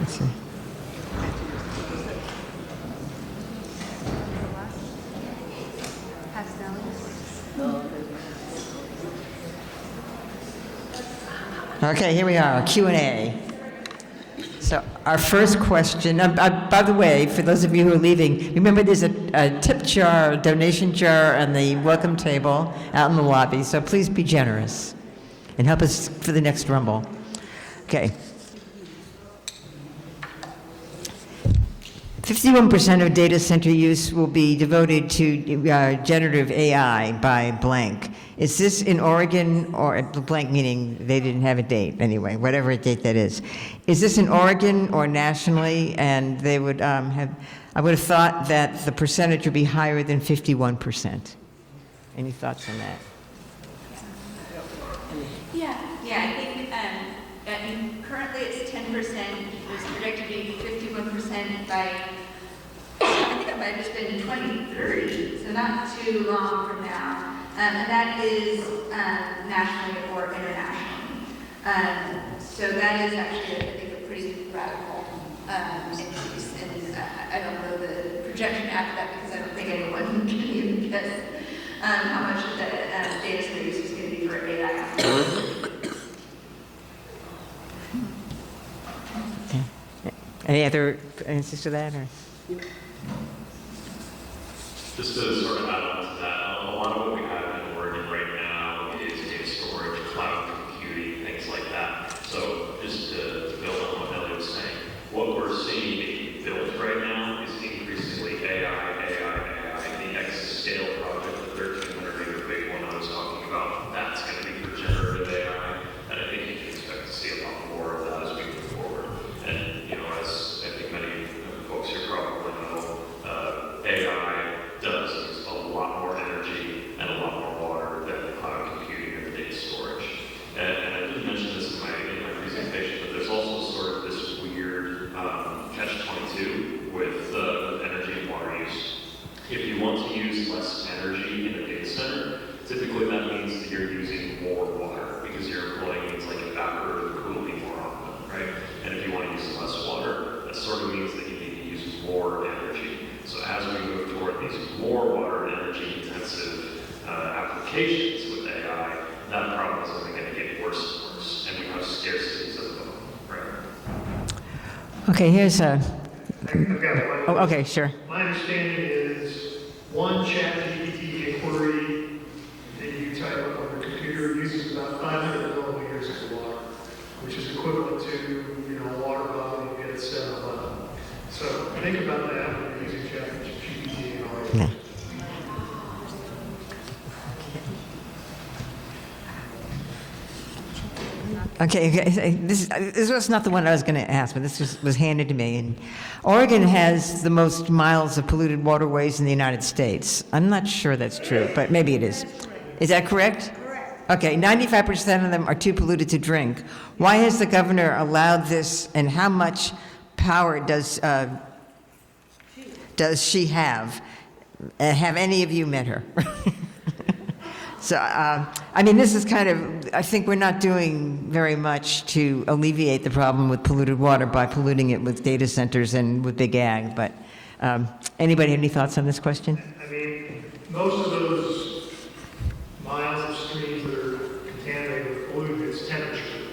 Let's see. Okay, here we are, Q&A. So our first question, by the way, for those of you who are leaving, remember there's a tip jar, a donation jar on the welcome table out in the lobby, so please be generous and help us for the next rumble. Okay. 51% of data center use will be devoted to generative AI by blank. Is this in Oregon, or blank meaning they didn't have a date anyway, whatever date that is. Is this in Oregon or nationally? And they would I would have thought that the percentage would be higher than 51%. Any thoughts on that? Yeah, I think currently it's 10%. It was projected to be 51% by, I think it might have just been 2030, so not too long from now. And that is nationally or internationally. So that is actually, I think, a pretty radical increase. And I don't know the projection after that, because I don't think anyone can even guess how much of the data center use is going to be for AI. Any other answers to that? Or? Just to sort of add on to that, a lot of what we have in Oregon right now is data storage, cloud computing, things like that. So just to build on what Nellie was saying, what we're seeing being built right now is increasingly AI. The exascale project, the 1,300 acre big one I was talking about, that's going to be for generative AI. And I think you can expect to see a lot more of that as we move forward. And, as I think many folks here probably know, AI does use a lot more energy and a lot more water than the cloud computing and the data storage. And I did mention this in my presentation, but there's also sort of this weird catch-22 with energy and water use. If you want to use less energy in a data center, typically that means that you're using more water because you're employing things like evaporative cooling more often, right? And if you want to use less water, that sort of means that you need to use more energy. So as we move toward these more water and energy intensive applications with AI, that problem is only going to get worse and worse, and we have scarcities of them, right? Okay, here's a, I've got one. oh, okay, sure. My understanding is one ChatGPT inquiry that you type up on your computer uses about 500 milliliters of water, which is equivalent to, a water bottle you get at 7-Eleven. So think about that when you're using ChatGPT and all that. Yeah. Okay, this was not the one I was going to ask, but this was handed to me. And Oregon has the most miles of polluted waterways in the United States. I'm not sure that's true, but maybe it is. Is that correct? Correct. Okay, 95% of them are too polluted to drink. Why has the governor allowed this, and how much power does she have? Have any of you met her? So, I mean, this is kind of, I think we're not doing very much to alleviate the problem with polluted water by polluting it with data centers and with Big Ag, but anybody have any thoughts on this question? I mean, most of those miles of streams that are contaminated with pollutant, it's temperature.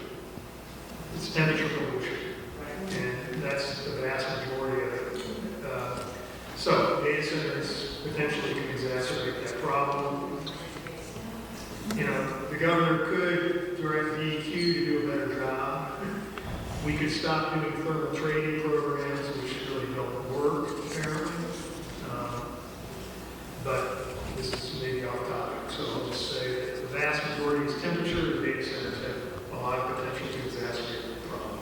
It's temperature pollution, and that's the vast majority of it. So data centers potentially can exacerbate that problem. The governor could direct DEQ to do a better job. We could stop doing thermal trading programs, which really don't work, apparently. But this is maybe off topic, so I'll just say that the vast majority is temperature. The data centers have a lot of potential to exacerbate the problem.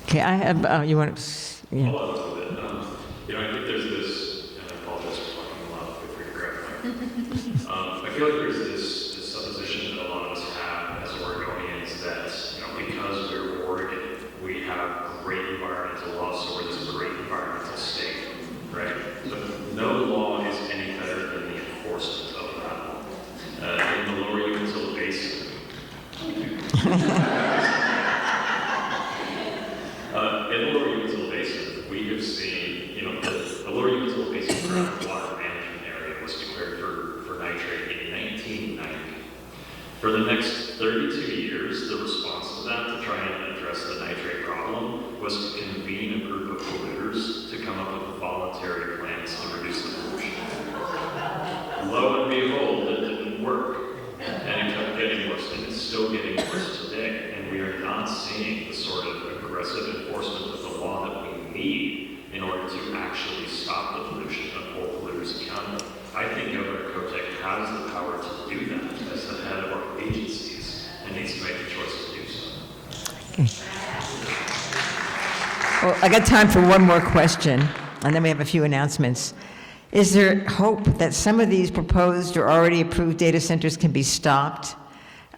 Okay, I have, you want to, yeah. Hold on a little bit. I think there's this, and I apologize for talking a lot, feel free to grab my I feel like there's this supposition that a lot of us have as Oregonians that, because we're Oregon, we have great environmental laws, so we're this great environmental state, right? But no law is any better than the enforcement of that law. In the lower Umatilla Basin, in the lower Umatilla Basin, we have seen, the lower Umatilla Basin groundwater management area was declared for nitrate in 1990. For the next 32 years, the response to that, to try and address the nitrate problem, was to convene a group of polluters to come up with voluntary plans to reduce the pollution. Lo and behold, it didn't work. And it kept getting worse, and it's still getting worse today. And we are not seeing the sort of aggressive enforcement of the law that we need in order to actually stop the pollution and hold polluters accountable. I think Governor Kotek has the power to do that as the head of our agencies and needs to make the choice to do so. Okay. Well, I got time for one more question, and then we have a few announcements. Is there hope that some of these proposed or already approved data centers can be stopped?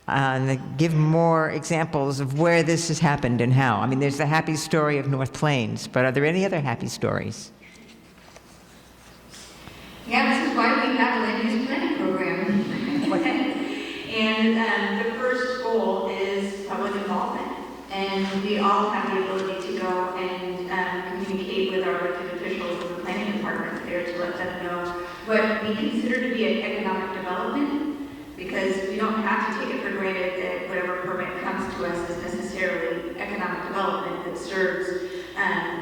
And give more examples of where this has happened and how. I mean, there's the happy story of North Plains, but are there any other happy stories? Yeah, this is why we have a land use planning program. And the first goal is public involvement. And we all have the ability to go and communicate with our elected officials in the planning department there to let them know what we consider to be an economic development, because we don't have to take it for granted that whatever permit comes to us is necessarily economic development that serves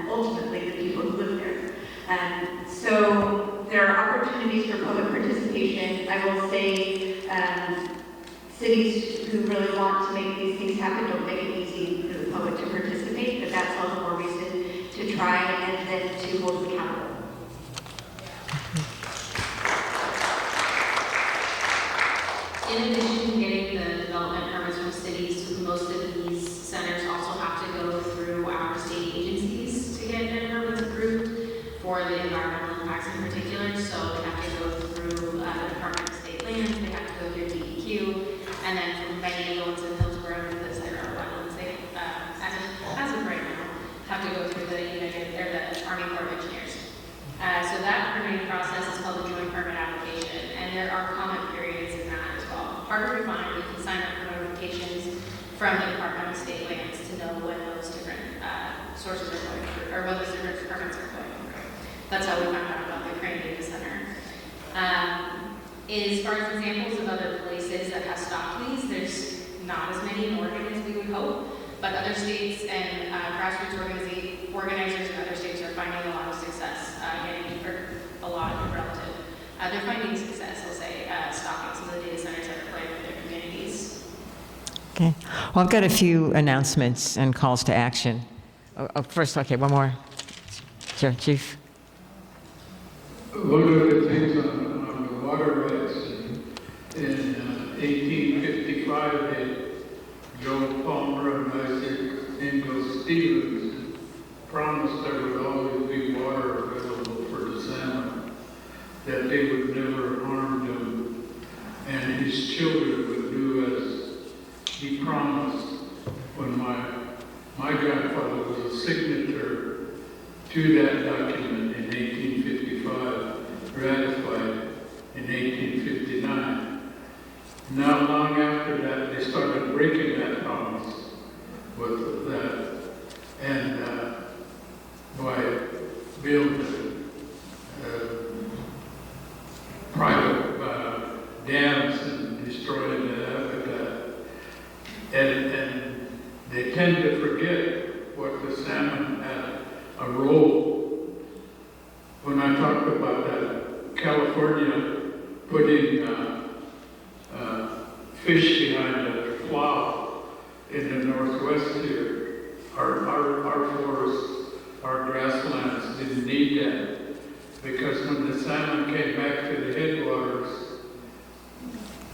ultimately the people who live there. So there are opportunities for public participation. I will say cities who really want to make these things happen don't make it easy for the public to participate, but that's all the more reason to try and then to hold them accountable. In addition to getting the development permits from cities, most of these centers also have to go through our state agencies to get their permits approved for the environmental impacts in particular. So they have to go through the Department of State Lands, they have to go through DEQ, and then for many of the ones in Hillsborough, because there are wetlands, they, as of right from the Department of State Lands to know when those different sources are going through, or when those different departments are going through. That's how we found out about the Crane Data Center. As far as examples of other places that have stopped these, there's not as many in Oregon as we would hope, but other states and grassroots organizers in other states are finding a lot of success, they're finding success, I'll say, stopping some of the data centers that are playing with their communities. Okay. Well, I've got a few announcements and calls to action. First, okay, one more. Sure, Chief. One of the things on the water rights in 1855, Joe Palmer and Isaac Ingalls Stevens promised there would always be water available for the salmon, that they would never harm them, and his children would do as he promised. When my grandfather was a signature to that document in 1855, ratified in 1859. Not long after that, they started breaking that promise with that, and by building private dams and destroying the habitat. And they tend to forget what the salmon had a role. When I talked about that, California putting fish behind a plow in the northwest here, our forests, our grasslands didn't need that, because when the salmon came back to the headwaters,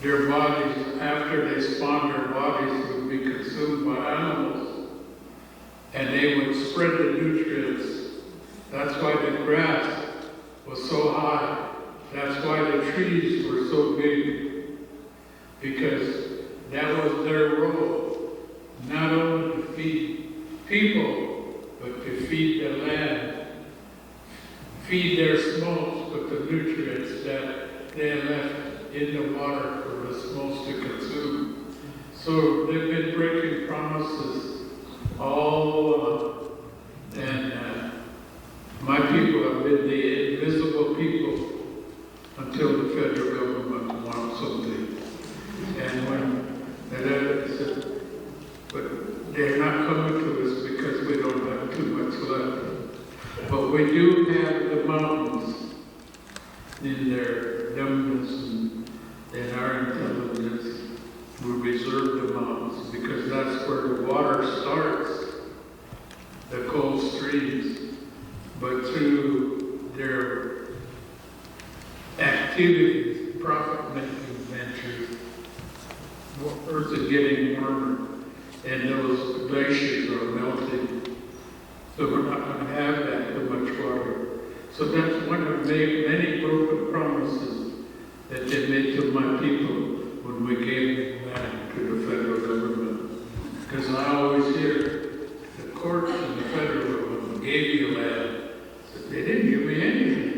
their bodies, after they spawned, their bodies would be consumed by animals, and they would spread the nutrients. That's why the grass was so high. That's why the trees were so big, because that was their role, not only to feed people, but to feed the land, feed their smolts with the nutrients that they left in the water for the smolts to consume. So they've been breaking promises all along, and my people have been the invisible people until the federal government wants something. And when that said, but they're not coming to us because we don't have too much left. But we do have the mountains in their numbness and our intelligence. We reserve the mountains because that's where the water starts, the cold streams. But through their activities, profit-making ventures, Earth is getting warmer, and those glaciers are melting. So we're not going to have that too much water. So that's one of the many broken promises that they made to my people when we gave land to the federal government. Because I always hear the courts and the federal government gave you land. They didn't give me anything.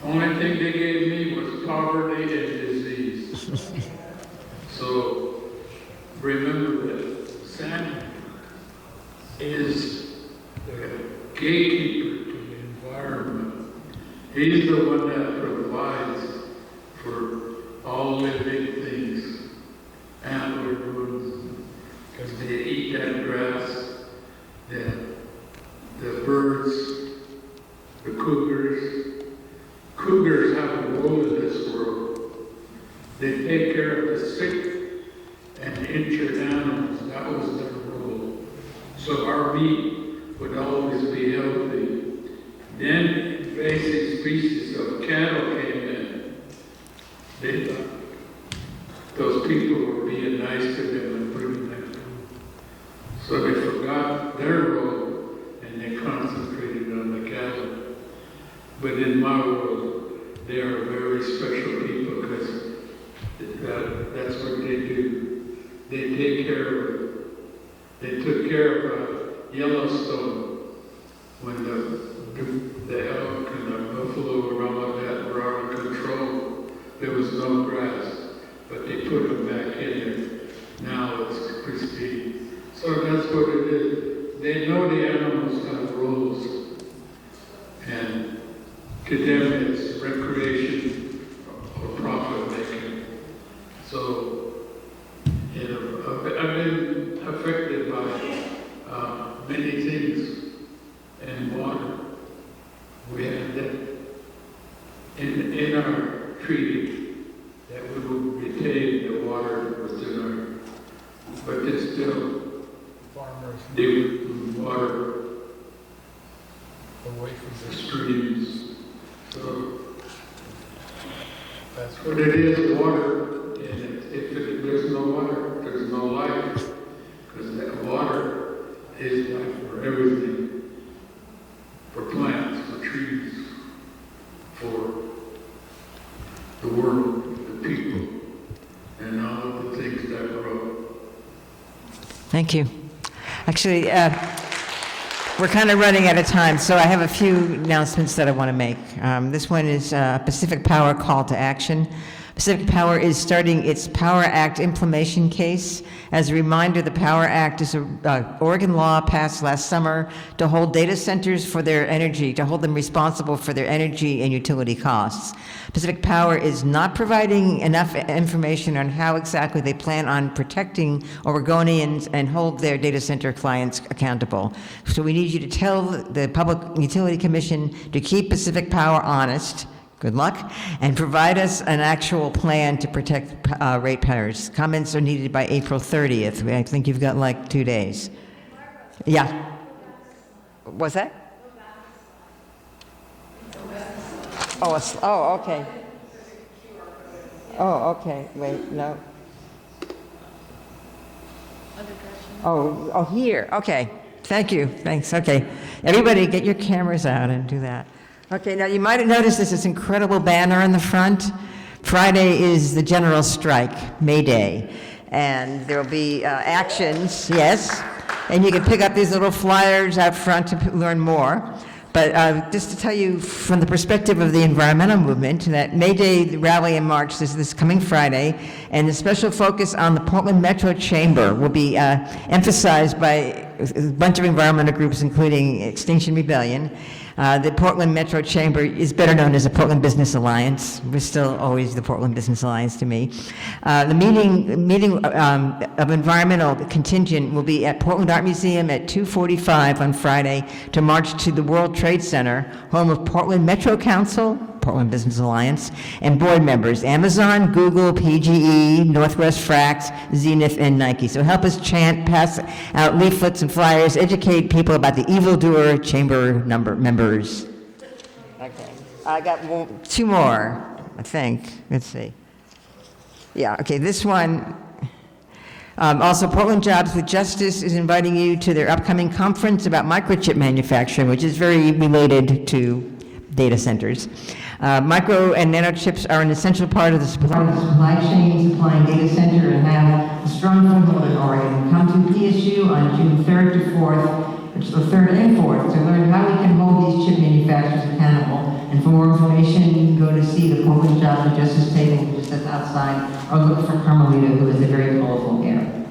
Only thing they gave me was poverty and disease. So remember that salmon is the gatekeeper to the environment. He's the one that provides for all living things, antlered ones, because they eat that grass, the birds, the cougars. Cougars have a role in this world. They take care of the sick and injured animals. That was their role. So our meat would always be healthy. Then invasive species of cattle came in. They thought those people were being nice to them and bringing them food. So they forgot their role and they concentrated on the cattle. But in my world, they are very special people because that's what they do. They take care of it. They took care of Yellowstone when the elk and the buffalo and all of that were out of control. There was no grass. but they put them back in there. Now it's pristine. So that's what it is. They know the animals have rules, and to them it's recreation or profit making. So, you know, I've been affected by many things in water. We had that in our treaty that we would retain the water within our, but there's still farmers need water away from the streams. So that's what it is, water. And if there's no water, there's no life. Because that water is life for everything. For plants, for trees, for the world, the people, and all of the things that grow. Thank you. Actually, we're kind of running out of time, so I have a few announcements that I want to make. This one is Pacific Power call to action. Pacific Power is starting its Power Act implementation case. As a reminder, the Power Act is an Oregon law passed last summer to hold data centers for their energy, to hold them responsible for their energy and utility costs. Pacific Power is not providing enough information on how exactly they plan on protecting Oregonians and hold their data center clients accountable. So we need you to tell the Public Utility Commission to keep Pacific Power honest. Good luck, and provide us an actual plan to protect ratepayers. Comments are needed by April 30th. I think you've got like 2 days. Yeah. What's that? Oh, okay. Oh, okay. Wait, no. Oh, here. Okay. Thank you. Thanks. Okay. Everybody, get your cameras out and do that. Okay, now you might have noticed this incredible banner in the front. Friday is the general strike, May Day, and there will be actions, yes, and you can pick up these little flyers out front to learn more. But just to tell you from the perspective of the environmental movement, that May Day the rally and march is this coming Friday, and the special focus on the Portland Metro Chamber will be emphasized by a bunch of environmental groups, including Extinction Rebellion. The Portland Metro Chamber is better known as the Portland Business Alliance. We're still always the Portland Business Alliance to me. The meeting of environmental contingent will be at Portland Art Museum at 2:45 on Friday to march to the World Trade Center, home of Portland Metro Council, Portland Business Alliance, and board members, Amazon, Google, PGE, Northwest Frax, Zenith, and Nike. So help us chant, pass out leaflets and flyers, educate people about the evildoer chamber members. Okay, I got two more, I think. Let's see. Yeah, okay, this one. Also, Portland Jobs with Justice is inviting you to their upcoming conference about microchip manufacturing, which is very related to data centers. Micro and nanochips are an essential part of the supply chain, supplying data center, and have a strong foothold in Oregon. Come to PSU on June 3rd to 4th, which is the 3rd and 4th, to learn how we can hold these chip manufacturers accountable. And for more information, you can go to see the Portland Jobs with Justice table, which is outside, or look for Carmelita, who is a very colorful hair.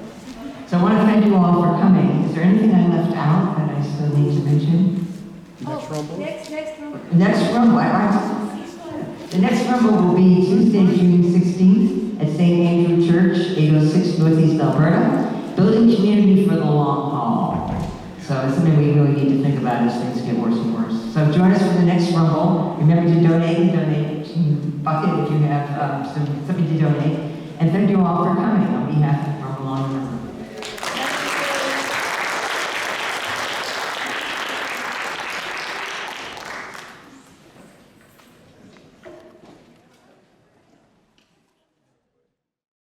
So I want to thank you all for coming. Is there anything I left out that I still need to mention? Next rumble. Next rumble. The next rumble will be Tuesday, June 16th at St. Andrew Church, 806 Northeast Alberta, building community for the long haul. So it's something we really need to think about as things get worse and worse. So join us for the next rumble. Remember to donate to Bucket if you have something to donate. And thank you all for coming on behalf of